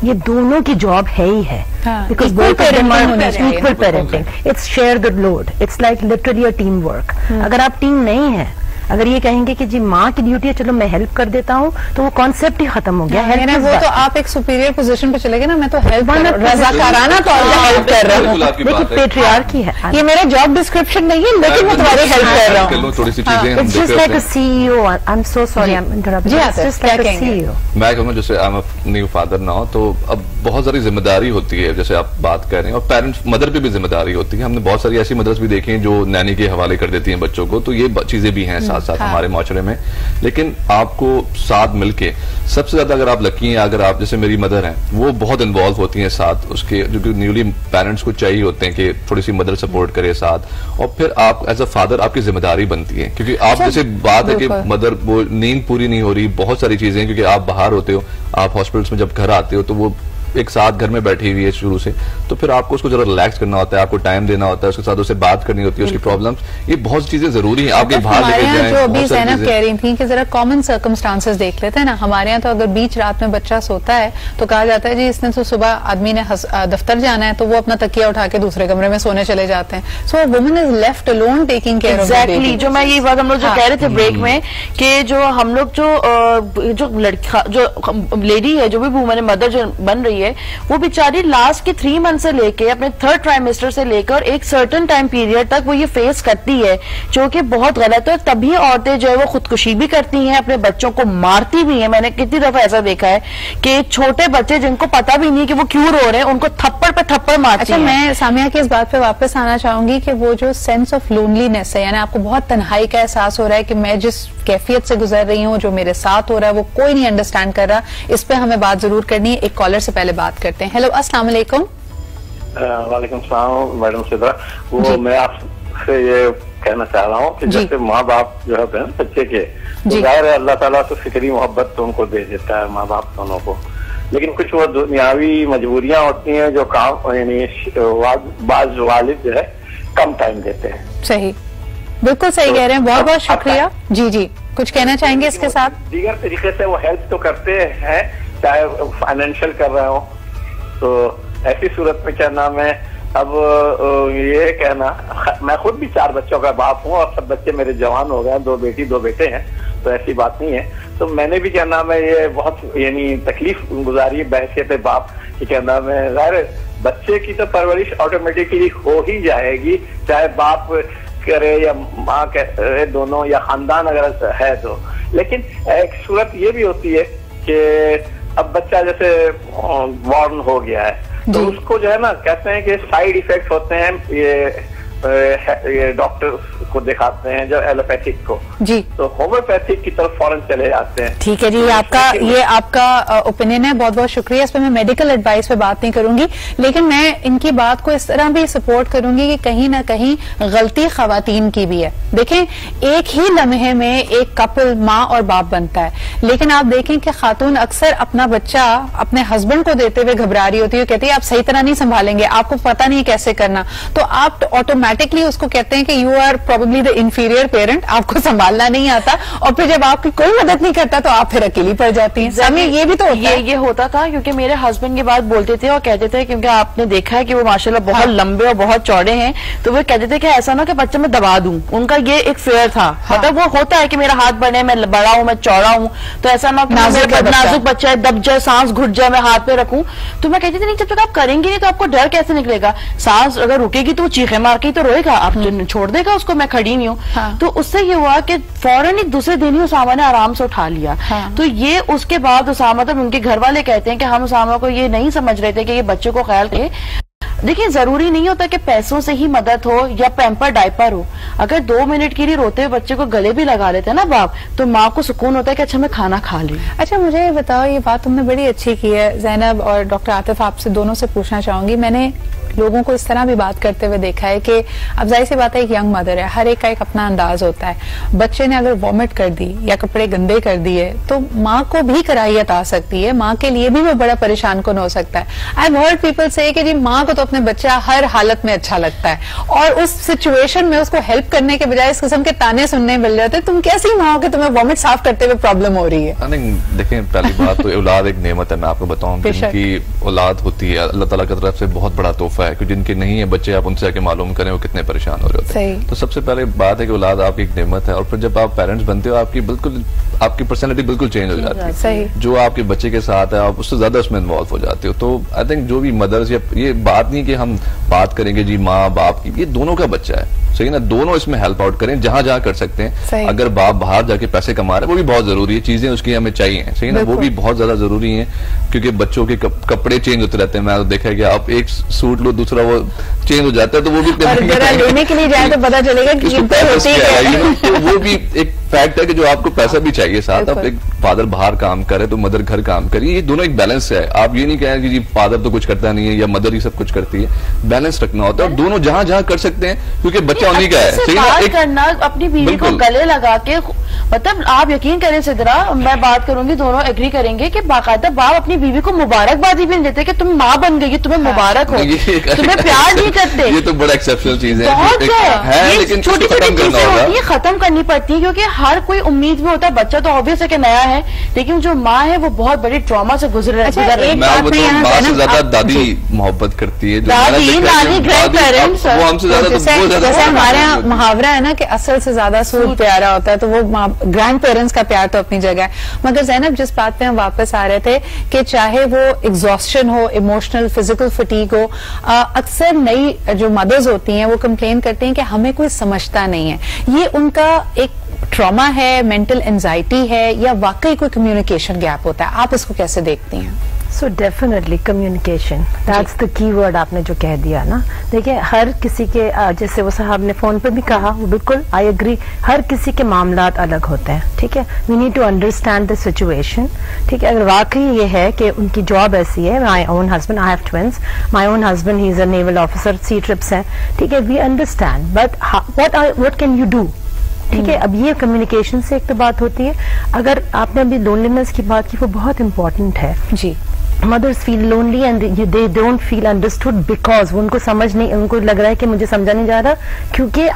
ये दोनों की जॉब है ही है, because equal parenting, it's share the load, it's like literally a team work. अगर आप टीम नहीं है, अगर ये कहेंगे कि जी माँ की ड्यूटी है, चलो मैं हेल्प कर देता हूँ, तो वो कॉन्सेप्ट ही खत्म हो गया. वो तो आप एक सुपीरियर पोजीशन पे चले गए ना, मैं तो हेल्प रज़ाकाराना तौर पे हेल्प कर रहा हूँ. देखिए पेट्रियार्की है, ये मेरा जॉब डिस्क्रिप्शन नहीं है, लेकिन मैं तुम्हारी हेल्प कर रहा हूँ. थोड़ी सी चीजें it's just like a CEO. I am so sorry, I am interrupting. Just like a CEO. मैं कहूँगा जैसे I am a new father now, तो अब बहुत सारी जिम्मेदारी होती है, जैसे आप बात कर रहे हैं, और पेरेंट्स, मदर पे भी जिम्मेदारी होती है. हमने बहुत सारी ऐसी मदर्स भी देखी हैं जो नैनी के हवाले कर देती हैं बच्चों को, तो ये चीजें भी हैं साथ साथ हमारे माशरे में. लेकिन आपको साथ मिलके, सबसे ज्यादा अगर आप लकी हैं, अगर आप जैसे मेरी मदर हैं, वो बहुत इन्वॉल्व होती हैं साथ उसके, जो कि न्यूली पेरेंट्स को चाहिए होते हैं कि थोड़ी सी मदर सपोर्ट करे साथ, और फिर आप एज अ फादर आपकी जिम्मेदारी बनती है, क्योंकि आप जैसे बात है कि मदर वो नींद पूरी नहीं हो रही, बहुत सारी चीजें, क्योंकि आप बाहर होते हो, आप हॉस्पिटल्स में जब घर आते हो तो वो एक साथ घर में बैठी हुई है शुरू से, तो फिर आपको उसको जरा रिलैक्स करना होता है, आपको टाइम देना होता है, उसके साथ उससे बात करनी होती है, उसकी प्रॉब्लम्स, ये बहुत चीजें जरूरी हैं. आपके बाहर लेके जाएं. जो अभी ज़ैनब कह रही थी कि जरा कॉमन सर्कमस्टांसेस देख लेते हैं ना. हमारे यहाँ तो अगर बीच रात में बच्चा सोता है तो कहा जाता है जी इसने तो सुबह आदमी ने दफ्तर जाना है, तो वो अपना तकिया उठा के दूसरे कमरे में सोने चले जाते हैं. So woman is left alone taking care of the baby. जो मैं ये बात हम लोग जो कह रहे थे ब्रेक में, कि जो हम लोग जो लड़का, जो लेडी है, जो भी वुमन मदर जो बन रही है, वो लास्ट के 3 मंथ से लेके अपने 3rd ट्राइमेस्टर से लेकर एक सर्टेन टाइम पीरियड तक वो ये फेस करती है, जो कि बहुत गलत है. तभी औरतें जो है वो खुदकुशी भी करती हैं, अपने बच्चों को मारती भी हैं. मैंने कितनी दफा ऐसा देखा है कि छोटे बच्चे जिनको पता भी नहीं कि वो क्यों रो रहे हैं, उनको थप्पड़ पे थप्पड़ मारती हैं. मैं सामिया की इस बात पे वापस आना चाहूंगी कि वो जो सेंस ऑफ लोनलीनेस है, यानी आपको बहुत तन्हाई का एहसास हो रहा है कि मैं जिस कैफियत से गुजर रही हूँ, जो मेरे साथ हो रहा है, वो कोई नहीं अंडरस्टैंड कर रहा. इस पे हमें बात जरूर करनी है. एक कॉलर से पहले बात करते हैं. हेलो, अस्सलाम वालेकुम. वालेकुम सलाम मैडम सिद्रा. वो मैं आपसे ये कहना चाह रहा हूँ कि जैसे माँ बाप जो होते हैं बच्चे के, तो जाहिर है अल्लाह ताला तो फिक्री मोहब्बत तो उनको दे देता है माँ बाप दोनों को, लेकिन कुछ वो दुनियावी मजबूरियां होती हैं जो काम, यानी बाज वालिद जो है कम टाइम देते हैं. सही, बिल्कुल सही कह रहे हैं. बहुत बहुत शुक्रिया. जी जी, कुछ कहना चाहेंगे इसके साथ? दीगर तरीके से वो हेल्प तो करते हैं, चाहे फाइनेंशियल कर रहे हो, तो ऐसी सूरत में क्या नाम है, अब ये कहना, मैं खुद भी 4 बच्चों का बाप हूँ और सब बच्चे मेरे जवान हो गए, 2 बेटी 2 बेटे हैं, तो ऐसी बात नहीं है. तो मैंने भी क्या नाम है ये बहुत यानी तकलीफ गुजारी बहसियत बाप कि क्या नाम है, जाहिर बच्चे की तो परवरिश ऑटोमेटिकली हो ही जाएगी, चाहे बाप करे या माँ करे, दोनों या खानदान अगर है तो. लेकिन एक सूरत ये भी होती है कि अब बच्चा जैसे बॉर्न हो गया है, तो उसको जो है ना कहते हैं कि साइड इफेक्ट होते हैं, ये डॉक्टर को दिखाते हैं जो एलोपैथिक को जी, तो होम्योपैथिक की तरफ फौरन चले जाते हैं. ठीक है जी, ये आपका ओपिनियन है, बहुत बहुत शुक्रिया. इस पे मैं मेडिकल एडवाइस पे बात नहीं करूंगी, लेकिन मैं इनकी बात को इस तरह भी सपोर्ट करूंगी कि कहीं ना कहीं गलती खवातीन की भी है. देखें, एक ही लम्हे में एक कपल माँ और बाप बनता है, लेकिन आप देखें कि खातून अक्सर अपना बच्चा अपने हस्बैंड को देते हुए घबरा रही होती है, कहती है आप सही तरह नहीं संभालेंगे, आपको पता नहीं कैसे करना, तो आप ऑटोमेटिकली उसको कहते हैं कि you are probably the inferior parent, आपको संभालना नहीं आता, और फिर जब आपकी कोई मदद नहीं करता तो आप फिर अकेली पड़ जाती हैं. ये भी तो ये होता था, क्योंकि मेरे हस्बैंड की बात बोलते थे और कहते थे, क्योंकि आपने देखा है कि वो माशाल्लाह बहुत लंबे और बहुत चौड़े हैं, तो वो कहते थे कि ऐसा ना कि बच्चे में दबा दूं, उनका ये एक फेयर था. मतलब वो होता है कि मेरा हाथ बने, मैं बड़ा हूं, मैं चौड़ा हूं, तो ऐसा ना नाजुक बच्चा है, दब जाए, सांस घुट जाए, मैं हाथ पे रखूं. तो मैं कहती थी नहीं, जब तक आप करेंगे नहीं तो आपको डर कैसे निकलेगा, सांस अगर रुकेगी तो वो चीखे मार के तो रोएगा, आप छोड़ देगा उसको, मैं खड़ी नहीं हूँ. तो उससे ये हुआ कि फौरन ही दूसरे दिन ही उसामा ने आराम से उठा लिया. तो ये उसके बाद उसामा, तब उनके घर वाले कहते हैं कि हम उसामा को ये नहीं समझ रहे थे कि ये बच्चे को ख्याल करे. देखिए जरूरी नहीं होता कि पैसों से ही मदद हो या पैम्पर डायपर हो। अगर 2 मिनट के लिए रोते हुए बच्चे को गले भी लगा लेते हैं ना बाप, तो माँ को सुकून होता है कि अच्छा मैं खाना खा ली। अच्छा मुझे बताओ, ये बात तुमने बड़ी अच्छी की है ज़ैनब और डॉक्टर आतिफ, आपसे दोनों से पूछना चाहूंगी। मैंने लोगों को इस तरह भी बात करते हुए देखा है कि अब जाहिर सी बात है, एक यंग मदर है, हर एक का एक अपना अंदाज होता है। बच्चे ने अगर वॉमिट कर दी या कपड़े गंदे कर दिए तो माँ को भी कराहियत आ सकती है, माँ के लिए भी वो बड़ा परेशान कौन हो सकता है। आई हैव हर्ड पीपल से कि जी माँ को तो अपने बच्चा हर हालत में अच्छा लगता है और उस सिचुएशन में उसको हेल्प करने के बजाय इस किस्म के ताने सुनने मिल जाते हैं, तुम कैसी माँ हो कि तुम्हें वॉमिट साफ करते हुए प्रॉब्लम हो रही है। देखिए पहली बात तो औलाद एक नेमत है, मैं आपको बताऊं, जिनकी औलाद होती है अल्लाह ताला की तरफ से बहुत बड़ा तोहफा है, क्योंकि जिनके नहीं है बच्चे, आप उनसे आके मालूम करें वो कितने परेशान हो रहे होते हैं। तो सबसे पहले बात है कि औलाद आपकी एक नेमत है, और फिर जब आप पेरेंट्स बनते हो आपकी पर्सनैलिटी बिल्कुल चेंज हो जाती है। जो आपके बच्चे के साथ है आप उससे ज्यादा उसमें इन्वॉल्व हो जाते हो। तो आई थिंक जो भी मदर्स, ये बात नहीं कि हम बात करेंगे जी माँ बाप की, ये दोनों का बच्चा है, सही ना, दोनों इसमें हेल्प आउट करें जहां जहां कर सकते हैं। अगर बाप बाहर जाके पैसे कमा रहे हैं वो भी बहुत जरूरी है, चीजें उसकी हमें चाहिए, सही ना, वो भी बहुत ज्यादा जरूरी है, क्योंकि बच्चों के कपड़े चेंज होते रहते हैं। मैं देखा कि आप एक सूट लो दूसरा वो चेंज हो जाता है, तो वो भी लेने के लिए जाए तो पता चलेगा कि तो वो भी एक फैक्ट है कि जो आपको पैसा भी चाहिए साथ। अब एक फादर बाहर काम करे तो मदर घर काम करिए, ये दोनों एक बैलेंस है। आप ये नहीं कहें कि जी फादर तो कुछ करता नहीं है या मदर ही सब कुछ करती है, बैलेंस रखना होता है और दोनों जहां जहां कर सकते हैं, क्योंकि बच्चा उन्हीं का है। सही ना, एक करना अपनी बीवी को गले लगा के, मतलब आप यकीन करें सिद्रा, मैं बात करूंगी दोनों एग्री करेंगे कि बाकायदा बाप अपनी बीवी को मुबारकबादी भी नहीं देते कि तुम माँ बन गई, तुम्हें मुबारक हो, तुम्हें प्यार नहीं करते। ये तो बड़ा एक्सेप्शनल चीज है, लेकिन छोटी छोटी चीजें होती है खत्म करनी पड़ती है, क्योंकि हर कोई उम्मीद में होता है। बच्चा तो ऑब्वियस है कि नया है, लेकिन जो माँ है वो बहुत बड़ी ट्रॉमा से गुजर रही है। माँ से ज्यादा दादी मोहब्बत करती है, दादी नानी ग्रैंड पेरेंट्स, वो हमसे ज्यादा। जैसे हमारे यहाँ मुहावरा है ना कि असल से ज्यादा सूद प्यारा होता है, तो वो ग्रैंड पेरेंट्स का प्यार तो अपनी जगह है। मगर ज़ैनब, जिस बात पे हम वापस आ रहे थे कि चाहे वो एग्जॉस्शन हो, इमोशनल फिजिकल फटीग हो, अक्सर नई जो मदर्स होती हैं वो कंप्लेन करती हैं कि हमें कोई समझता नहीं है। ये उनका एक ट्रॉमा है, मेंटल एंजाइटी है, या वाकई कोई कम्युनिकेशन गैप होता है? आप इसको कैसे देखती हैं? So definitely communication, that's the key word आपने जो कह दिया ना। देखिए हर किसी के, जैसे वो साहब ने फोन पे भी कहा, वो बिल्कुल आई एग्री, हर किसी के मामलात अलग होते हैं, ठीक है। We need to understand the situation, ठीक है। अगर वाकई ये है कि उनकी जॉब ऐसी है, my own husband, I have twins, my own husband he is a naval officer, sea trips हैं, ठीक है, we understand, but what can you do, ठीक है। अब ये कम्युनिकेशन से एक तो बात होती है। अगर आपने अभी लोनलीनेस की बात की, वो बहुत इंपॉर्टेंट है जी। Mothers feel lonely and they don't feel understood because उनको समझ नहीं, उनको लग रहा है कि मुझे समझा नहीं जा रहा, क्योंकि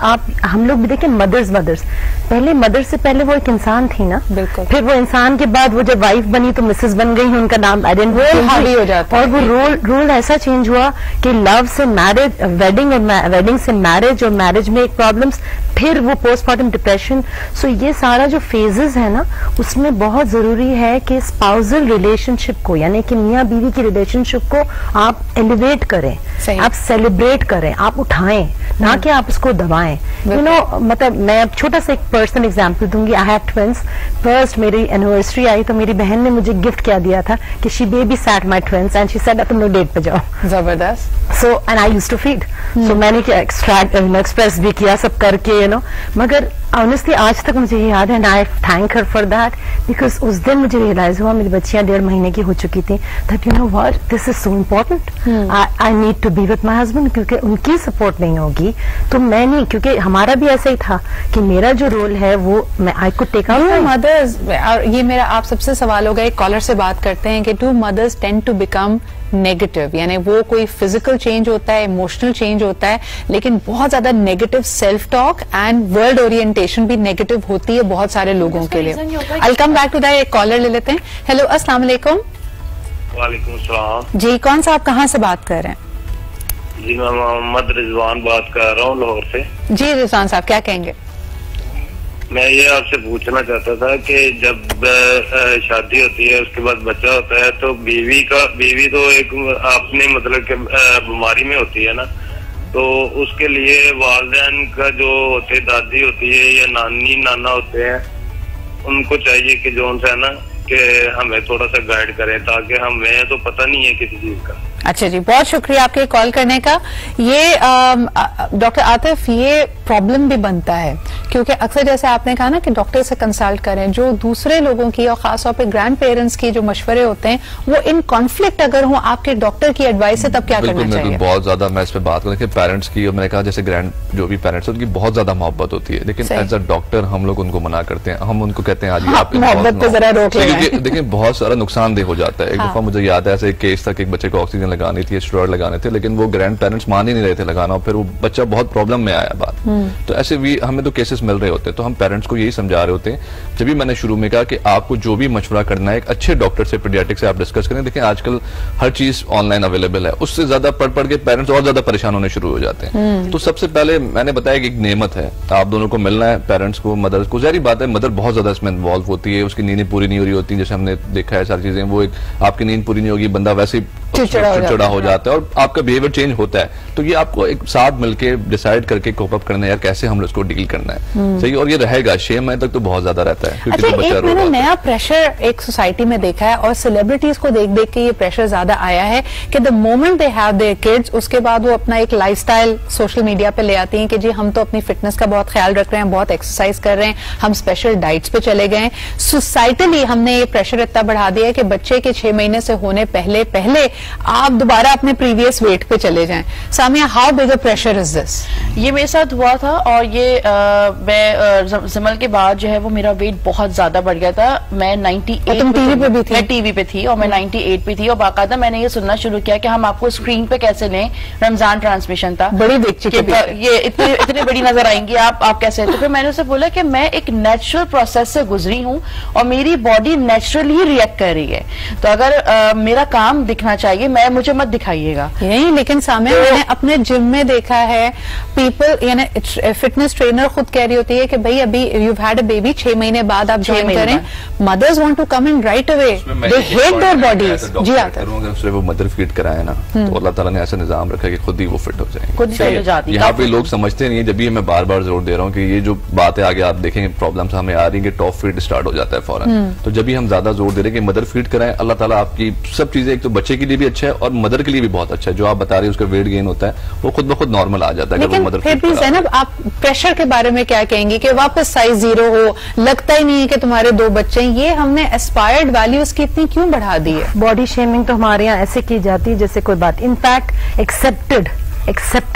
हम लोग भी देखें मदर्स पहले मदर से पहले वो एक इंसान थी ना, बिल्कुल। फिर वो इंसान के बाद वो जब वाइफ बनी तो मिसेस बन गई, उनका नाम आइडेंटिटी हो जाता है, और वो रोल ऐसा चेंज हुआ कि लव से मैरिज, वेडिंग और वेडिंग से मैरिज, और मैरिज में एक प्रॉब्लम्स, फिर वो पोस्टमार्टम डिप्रेशन। सो ये सारा जो फेजेस है ना, उसमें बहुत जरूरी है कि स्पाउजल रिलेशनशिप को, यानी कि मियाँ बीवी की रिलेशनशिप को आप एलिवेट करें, आप सेलिब्रेट करें, आप उठाएं, ना कि आप उसको दबाएं। यू नो, मतलब मैं अब छोटा सा एक पर्सनल एग्जांपल दूंगी। आई हैव ट्विंस। फर्स्ट मेरी एनिवर्सरी आई तो मेरी बहन ने मुझे गिफ्ट क्या दिया था कि she babysat my twins and she said तुम लोग डेट पे जाओ। जबरदस्त। So and I used to feed, so मैंने क्या एक्सप्रेस भी किया सब करके, यू नो, मगर ऑनेस्टली आज तक मुझे याद है, and I thank her for that, because उस दिन मुझे रियलाइज हुआ मेरी बच्चियां 1.5 महीने की हो चुकी थी, that you know what, this is so important, I need to be with my husband, क्योंकि उनकी सपोर्ट नहीं होगी तो मैं नहीं, क्योंकि हमारा भी ऐसा ही था कि मेरा जो रोल है वो मैं I could take out mothers. और ये मेरा आप सबसे सवाल होगा, एक कॉलर से बात करते हैं कि do mothers tend to become negative, यानी वो कोई फिजिकल चेंज होता है, इमोशनल चेंज होता है, लेकिन बहुत ज्यादा negative self talk and world orientation भी नेगेटिव होती है बहुत सारे लोगों के लिए। आई कम बैक टू दैट, एक कॉलर ले लेते हैं। हेलो, अस्सलाम वालेकुम। वालेकुम सलाम जी, कौन सा, आप कहाँ से बात कर रहे हैं? जी मैं मोहम्मद रिजवान बात कर रहा हूँ लाहौर से। जी रिजवान साहब, क्या कहेंगे? मैं ये आपसे पूछना चाहता था कि जब शादी होती है उसके बाद बच्चा होता है तो बीवी तो एक अपने मतलब के बीमारी में होती है ना, तो उसके लिए वालिदैन का जो होते, दादी होती है या नानी नाना होते हैं, उनको चाहिए कि जो उनसे है ना कि हमें थोड़ा सा गाइड करें, ताकि हमें तो पता नहीं है किसी चीज का, अच्छा जी, बहुत शुक्रिया आपके कॉल करने का। ये डॉक्टर आतिफ, ये प्रॉब्लम भी बनता है क्योंकि अक्सर जैसे आपने कहा ना कि डॉक्टर से कंसल्ट करें, जो दूसरे लोगों की और खासतौर पे ग्रैंड पेरेंट्स की जो मशवरे होते हैं वो इन कॉन्फ्लिक्ट अगर हो आपके डॉक्टर की एडवाइस से, तब क्या करना चाहिए? बहुत ज्यादा मैं इस पे बात करूँ कि पेरेंट्स की, और मैंने कहा जैसे ग्रैंड जो भी पेरेंट्स उनकी बहुत ज्यादा मोहब्बत होती है, लेकिन एज अ डॉक्टर हम लोग उनको मना करते हैं, हम उनको कहते हैं आज आप मोहब्बत तो जरा रोक लें। देखिए बहुत सारा नुकसानदेह हो जाता है। एक दफा मुझे याद है ऐसे एक केस था कि एक बच्चे को ऑक्सीजन लगानी थी, स्टेरॉइड लगाने थे, लेकिन वो ग्रैंड पेरेंट्स मान ही नहीं रहे थे लगाना, और फिर वो बच्चा बहुत प्रॉब्लम में आया बात। तो ऐसे भी हमें तो केसेस मिल रहे होते हैं, तो हम पेरेंट्स को यही समझा रहे होते हैं। जब भी मैंने शुरू में कहा कि आपको जो भी मशवरा करना है एक अच्छे डॉक्टर से, पीडियाट्रिक से आप डिस्कस करें। देखिए आजकल हर चीज ऑनलाइन अवेलेबल है, उससे ज्यादा पढ़ के पेरेंट्स और ज्यादा परेशान होने शुरू हो जाते हैं। तो सबसे पहले मैंने बताया कि एक नेमत है, आप दोनों को मिलना है, पेरेंट्स को, मदर को। जारी बात है मदर बहुत ज्यादा इसमें इन्वॉल्व होती है, उसकी नींद पूरी नहीं हो रही होती है, जैसे हमने देखा है सारी चीजें। वो एक आपकी नींद पूरी नहीं होगी, बंदा वैसे चिड़चिड़ा हो जाता है और आपका बिहेवियर चेंज होता है। तो ये आपको एक साथ मिलकर डिसाइड करके कोप अप करना है यार कैसे हम उसको डील करना है। सही, और ये रहेगा 6 महीने तक तो बहुत ज्यादा रहता है। अच्छा, एक मैंने नया प्रेशर एक सोसाइटी में देखा है और सेलिब्रिटीज को देख देख के ये प्रेशर ज्यादा आया है कि the moment they have their kids, उसके बाद वो अपना एक लाइफस्टाइल सोशल मीडिया पे ले आती हैं कि जी हम तो अपनी फिटनेस का बहुत ख्याल रख रहे हैं, बहुत एक्सरसाइज कर रहे हैं, हम स्पेशल डाइट्स पे चले गए। सोसाइटली हमने ये प्रेशर इतना बढ़ा दिया है कि बच्चे के 6 महीने से होने पहले आप दोबारा अपने प्रीवियस वेट पे चले जाएं। Samia, how big a pressure is this? ये मेरे साथ हुआ था और ये मैं जिमल के बाद जो है वो मेरा वेट बहुत ज्यादा बढ़ गया था। मैं 98 तुम टीवी पे भी थी? मैं टीवी पे थी और मैं 98 पे थी और बाकायदा मैंने ये सुनना शुरू किया कि हम आपको स्क्रीन पे कैसे लें। रमजान ट्रांसमिशन था, बड़ी देखी ये इतने बड़ी नजर आएंगी आप कैसे। तो फिर मैंने उसे बोला कि मैं एक नेचुरल प्रोसेस से गुजरी हूँ और मेरी बॉडी नेचुरली रिएक्ट कर रही है, तो अगर मेरा काम दिखना चाहिए मुझे मत दिखाइएगा। नहीं, लेकिन सामने मैंने अपने जिम में देखा है पीपल, यानी फिटनेस ट्रेनर खुद कह रही होती है कि भाई अभी यू हैड अ बेबी, 6 महीने बाद आप ज्वाइन करें। Mothers want to come in right away, they hate their bodies. जी आता है, अगर उससे वो मदर फीड कराए ना तो अल्लाह ताला ने ऐसा निजाम रखा कि खुद ही वो फिट हो जाएंगे, खुद फिट हो जाती है। यहाँ पे लोग समझते नहीं है, जब भी मैं बार बार जोर दे रहा हूँ कि ये जो बात है आगे आप देखेंगे प्रॉब्लम्स हमें आ रही है कि टॉप फीड स्टार्ट हो जाता है फौरन। तो जब भी हम ज्यादा जोर दे रहे हैं कि मदर फीड कराएं, अल्लाह ताला आपकी सब चीजें, एक तो बच्चे के लिए भी अच्छा है और मदर के लिए भी बहुत अच्छा है। जो आप बता रहे हैं उसका वेट गेन होता है, वो खुद ब खुद नॉर्मल आ जाता है। लेकिन फिर भी ज़ैनब, आप प्रेशर के बारे में क्या कहेंगी कि वापस साइज 0 हो, लगता ही नहीं है कि तुम्हारे 2 बच्चे हैं, ये हमने एस्पायर्ड वैल्यूज की इतनी क्यों बढ़ा दी है? बॉडी शेमिंग तो हमारे यहाँ ऐसे की जाती है जैसे कोई बात, इनफैक्ट एक्सेप्टेड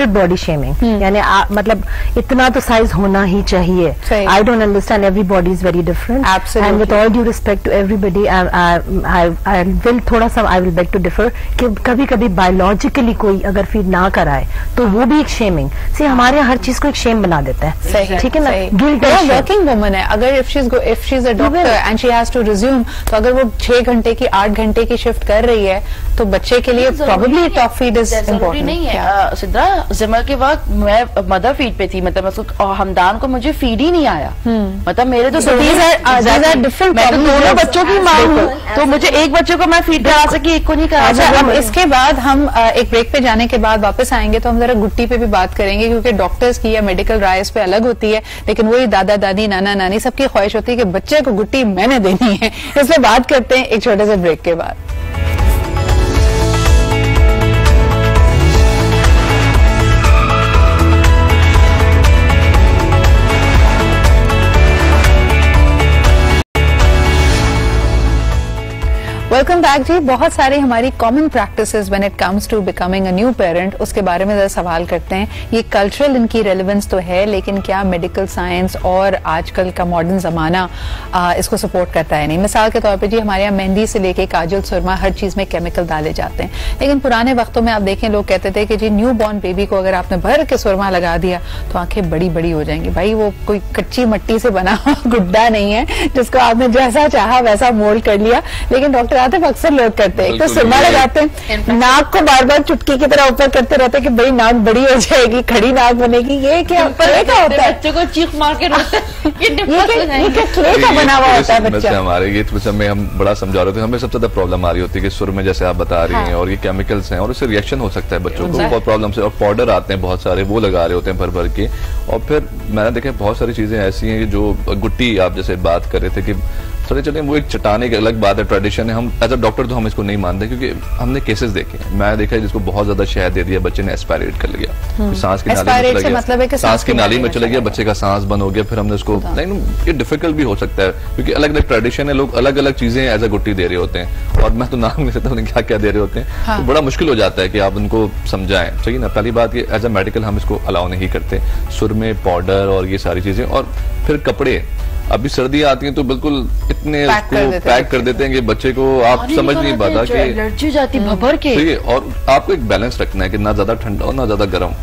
बॉडी शेमिंग, यानी मतलब इतना तो साइज होना ही चाहिए। I don't understand, every body is very different and with all due respect to everybody I will beg to differ कि कभी कभी बायोलॉजिकली कोई अगर फीड ना कराए तो वो भी एक शेमिंग से हमारे यहाँ हर चीज को एक शेम बना देता है। ठीक है ना, गिल्ट। वर्किंग वुमन है, अगर if she is a doctor and she has to resume, तो अगर वो 6 घंटे की 8 घंटे की शिफ्ट कर रही है तो बच्चे के लिए probably top feed is important नहीं है। सिद्रा, जिमल के वक्त मैं मदर फीड पे थी, मतलब उसको हमदान को मुझे फीड ही नहीं आया। मतलब मेरे तो डिफरेंट, मैं तो दोनों बच्चों की माँ हूँ, तो मुझे एक बच्चे को मैं फीड करा सकी, एक को नहीं करा सकी। अब इसके बाद हम एक ब्रेक पे जाने के बाद वापस आएंगे तो हम जरा गुट्टी पे भी बात करेंगे, क्योंकि डॉक्टर्स की या मेडिकल राय इस पे अलग होती है, लेकिन वही दादा दादी नाना नानी सबकी ख्वाहिश होती है कि बच्चे को गुट्टी मैंने देनी है। इसलिए बात करते हैं एक छोटे से ब्रेक के बाद। वेलकम बैक जी। बहुत सारी हमारी common practices when it comes to becoming a new parent, उसके बारे में जरा सवाल करते हैं। ये कल्चरल इनकी रेलेवेंस तो है, लेकिन क्या मेडिकल साइंस और आजकल का मॉडर्न जमाना इसको सपोर्ट करता है? नहीं। मिसाल के तौर पे जी हमारे यहाँ मेहंदी से लेके काजल, सुरमा, हर चीज में केमिकल डाले जाते हैं, लेकिन पुराने वक्तों में आप देखें लोग कहते थे कि जी न्यू बॉर्न बेबी को अगर आपने भर के सुरमा लगा दिया तो आंखें बड़ी बड़ी हो जाएंगी। भाई वो कोई कच्ची मट्टी से बना हुआ गुड्डा नहीं है जिसको आपने जैसा चाहा वैसा मोल्ड कर लिया। लेकिन डॉक्टर आतिफ, अक्सर लोग करते हैं, तो सुरमा लगाते हैं, नाक को बार बार चुटकी की तरह ऊपर करते रहते हैं कि भाई नाक बड़ी हो जाएगी, खड़ी नाक बनेगी। ये क्या होता है? बच्चों को चीख मार के रोते हैं। ये क्या क्ले का बना हुआ होता है बच्चा? हमारे ये में हम बड़ा समझा रहे थे, हमें सबसे ज्यादा प्रॉब्लम आ रही होती है कि सुर में जैसे आप बता रही हैं और ये केमिकल्स हैं और उससे रिएक्शन हो सकता है बच्चों को बहुत प्रॉब्लम से, और पाउडर आते हैं बहुत सारे, वो लगा रहे होते हैं भर भर के। और फिर मैंने देखा बहुत सारी चीजें ऐसी हैं जो गुट्टी आप जैसे बात कर रहे थे कि सर चलिए वो एक चटाने की अलग बात है, ट्रेडिशन है। हम एज अ डॉक्टर तो हम इसको नहीं मानते, क्योंकि हमने केसेस देखे हैं। मैं देखा है जिसको बहुत ज्यादा शहद दे दिया, बच्चे ने एस्पायरेट कर लिया, सांस की नाली में चला गया, मतलब सांस की नाली में चला गया, बच्चे का सांस बंद हो गया, फिर हमने उसको, ये डिफिकल्ट भी हो सकता है क्योंकि अलग अलग ट्रेडिशन है, लोग अलग अलग चीजें एज अ गुट्टी दे रहे होते हैं, और मैं तो नाम नहीं सकता क्या क्या दे रहे होते हैं। तो बड़ा मुश्किल हो जाता है कि आप उनको समझाएं, सही ना। पहली बात ये एज अ मेडिकल हम इसको अलाउ नहीं करते, सुरमे, पाउडर और ये सारी चीजें। और फिर कपड़े, अभी सर्दियां आती हैं तो बिल्कुल इतने पैक कर देते हैं कि बच्चे को आप समझ नहीं पाता कि एलर्जी हो जाती भभर के। और आपको एक बैलेंस रखना है कि ना ज्यादा ठंडा हो ना ज्यादा गर्म।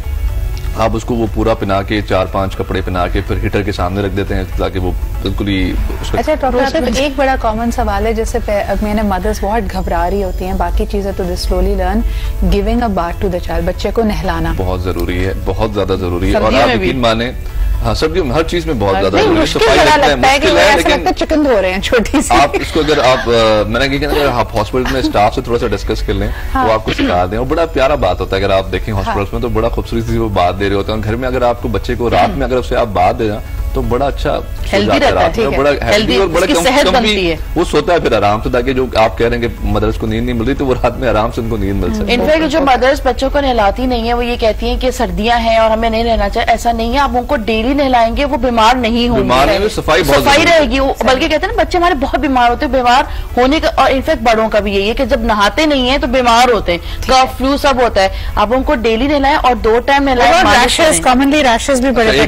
आप उसको वो पूरा पहना के 4-5 कपड़े पहना के फिर हीटर के सामने रख देते हैं ताकि वो बिल्कुल ही। अच्छा डॉक्टर, एक बड़ा कॉमन सवाल है, जैसे मैंने मदर्स बहुत घबरा रही होती हैं, बाकी चीजें तो they slowly learn, giving a bath to the child, बच्चे को नहलाना बहुत जरूरी है, बहुत ज्यादा जरूरी है। और आप यकीन माने, हाँ सर्दियों में हर चीज में बहुत ज्यादा मुश्किल है, चिकन धो रहे हैं छोटी सी। आप इसको अगर आप मैंने कहा अगर आप हॉस्पिटल में स्टाफ से थोड़ा सा डिस्कस कर लें तो आपको सिखा दें, और बड़ा प्यारा बात होता है। अगर आप देखें हॉस्पिटल्स में तो बड़ा खूबसूरत सी वो बात दे रहे होते हैं। घर में अगर आपको बच्चे को रात में अगर उससे आप बात दे जाए तो बड़ा अच्छा हेल्दी रहता है, बड़ा हेल्दी और बड़ा सेहत बनती है। वो सोता है फिर आराम से, ताकि जो आप कह रहे हैं कि मदर्स को नींद नहीं मिल रही तो वो रात में आराम से उनको नींद मिल सके। इनफैक्ट जो मदर्स बच्चों को नहलाती नहीं है वो ये कहती हैं कि सर्दियां हैं और हमें नहीं नहलाना चाहिए, ऐसा नहीं है। आप उनको डेली नहलाएंगे वो बीमार नहीं होंगे, सफाई रहेगी। बल्कि कहते हैं ना बच्चे हमारे बहुत बीमार होते हैं, बीमार होने का, और इनफैक्ट बड़ों का भी यही है कि जब नहाते नहीं है तो बीमार होते हैं, कफ फ्लू सब होता है। आप उनको डेली नहलाएं और 2 टाइम नहलाएं। कॉमनली रैशेस भी बड़े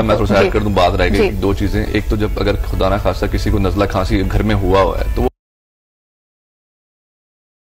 मैं थोड़ा ऐड कर दूं, बात रह गई 2 चीजें। एक तो जब अगर खुदा ना खासा किसी को नजला खांसी घर में हुआ है तो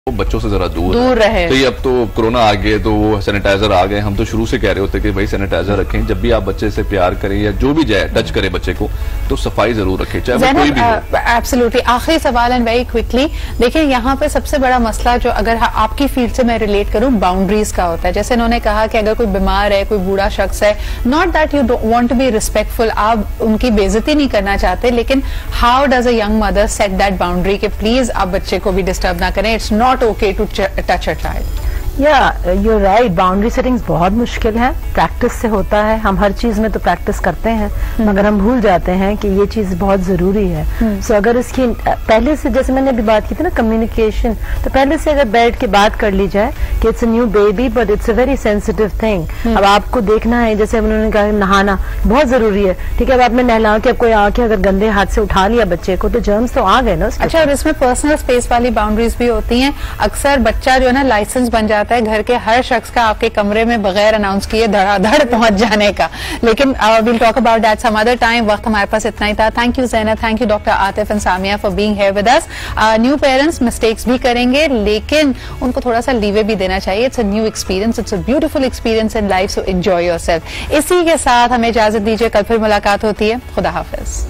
बच्चों से जरा दूर रहे। तो ये अब तो कोरोना आ गए तो वो सैनिटाइजर आ गए। हम तो शुरू से कह रहे होते कि भाई सैनिटाइजर रखें, जब भी आप बच्चे से प्यार करें या जो भी जाए टच करे बच्चे को तो सफाई जरूर रखें, चाहे वो कोई भी हो। एब्सोल्युटली। आखिरी सवाल एंड वेरी क्विकली, देखिए यहाँ पे सबसे बड़ा मसला जो अगर आपकी फील्ड से मैं रिलेट करूं बाउंड्रीज का होता है। जैसे इन्होंने कहा कि अगर कोई बीमार है, कोई बूढ़ा शख्स है, not that you want to be respectful, आप उनकी बेइज्जती नहीं करना चाहते, लेकिन how does a young mother set that boundary कि प्लीज आप बच्चे को भी डिस्टर्ब ना करें, it's not okay to touch a child. या यू राइट, बाउंड्री सेटिंग्स बहुत मुश्किल है, प्रैक्टिस से होता है। हम हर चीज में तो प्रैक्टिस करते हैं मगर हम भूल जाते हैं कि ये चीज बहुत जरूरी है। सो अगर इसकी पहले से, जैसे मैंने अभी बात की थी ना कम्युनिकेशन, तो पहले से अगर बैठ के बात कर ली जाए कि it's a new baby but it's a very sensitive thing. अब आपको देखना है, जैसे उन्होंने कहा नहाना बहुत जरूरी है, ठीक है। अब आपने नहला के कोई आके अगर गंदे हाथ से उठा लिया बच्चे को तो जर्म्स तो आ गए ना। अच्छा, और इसमें पर्सनल स्पेस वाली बाउंड्रीज भी होती हैं। अक्सर बच्चा जो है ना लाइसेंस बन जाता है घर के हर शख्स का आपके कमरे में बगैर अनाउंस किए धड़ाधड़ पहुंच जाने का, लेकिन will talk about that some other time. वक्त हमारे पास इतना ही था। Thank you Zaina, thank you doctor Atif and Samia for being here with us. New parents mistakes भी करेंगे लेकिन उनको थोड़ा सा लीवे भी देना चाहिए। It's a new experience, it's a beautiful experience in life, so enjoy yourself. इसी के साथ हमें इजाजत दीजिए, कल फिर मुलाकात होती है। खुदा हाफिज।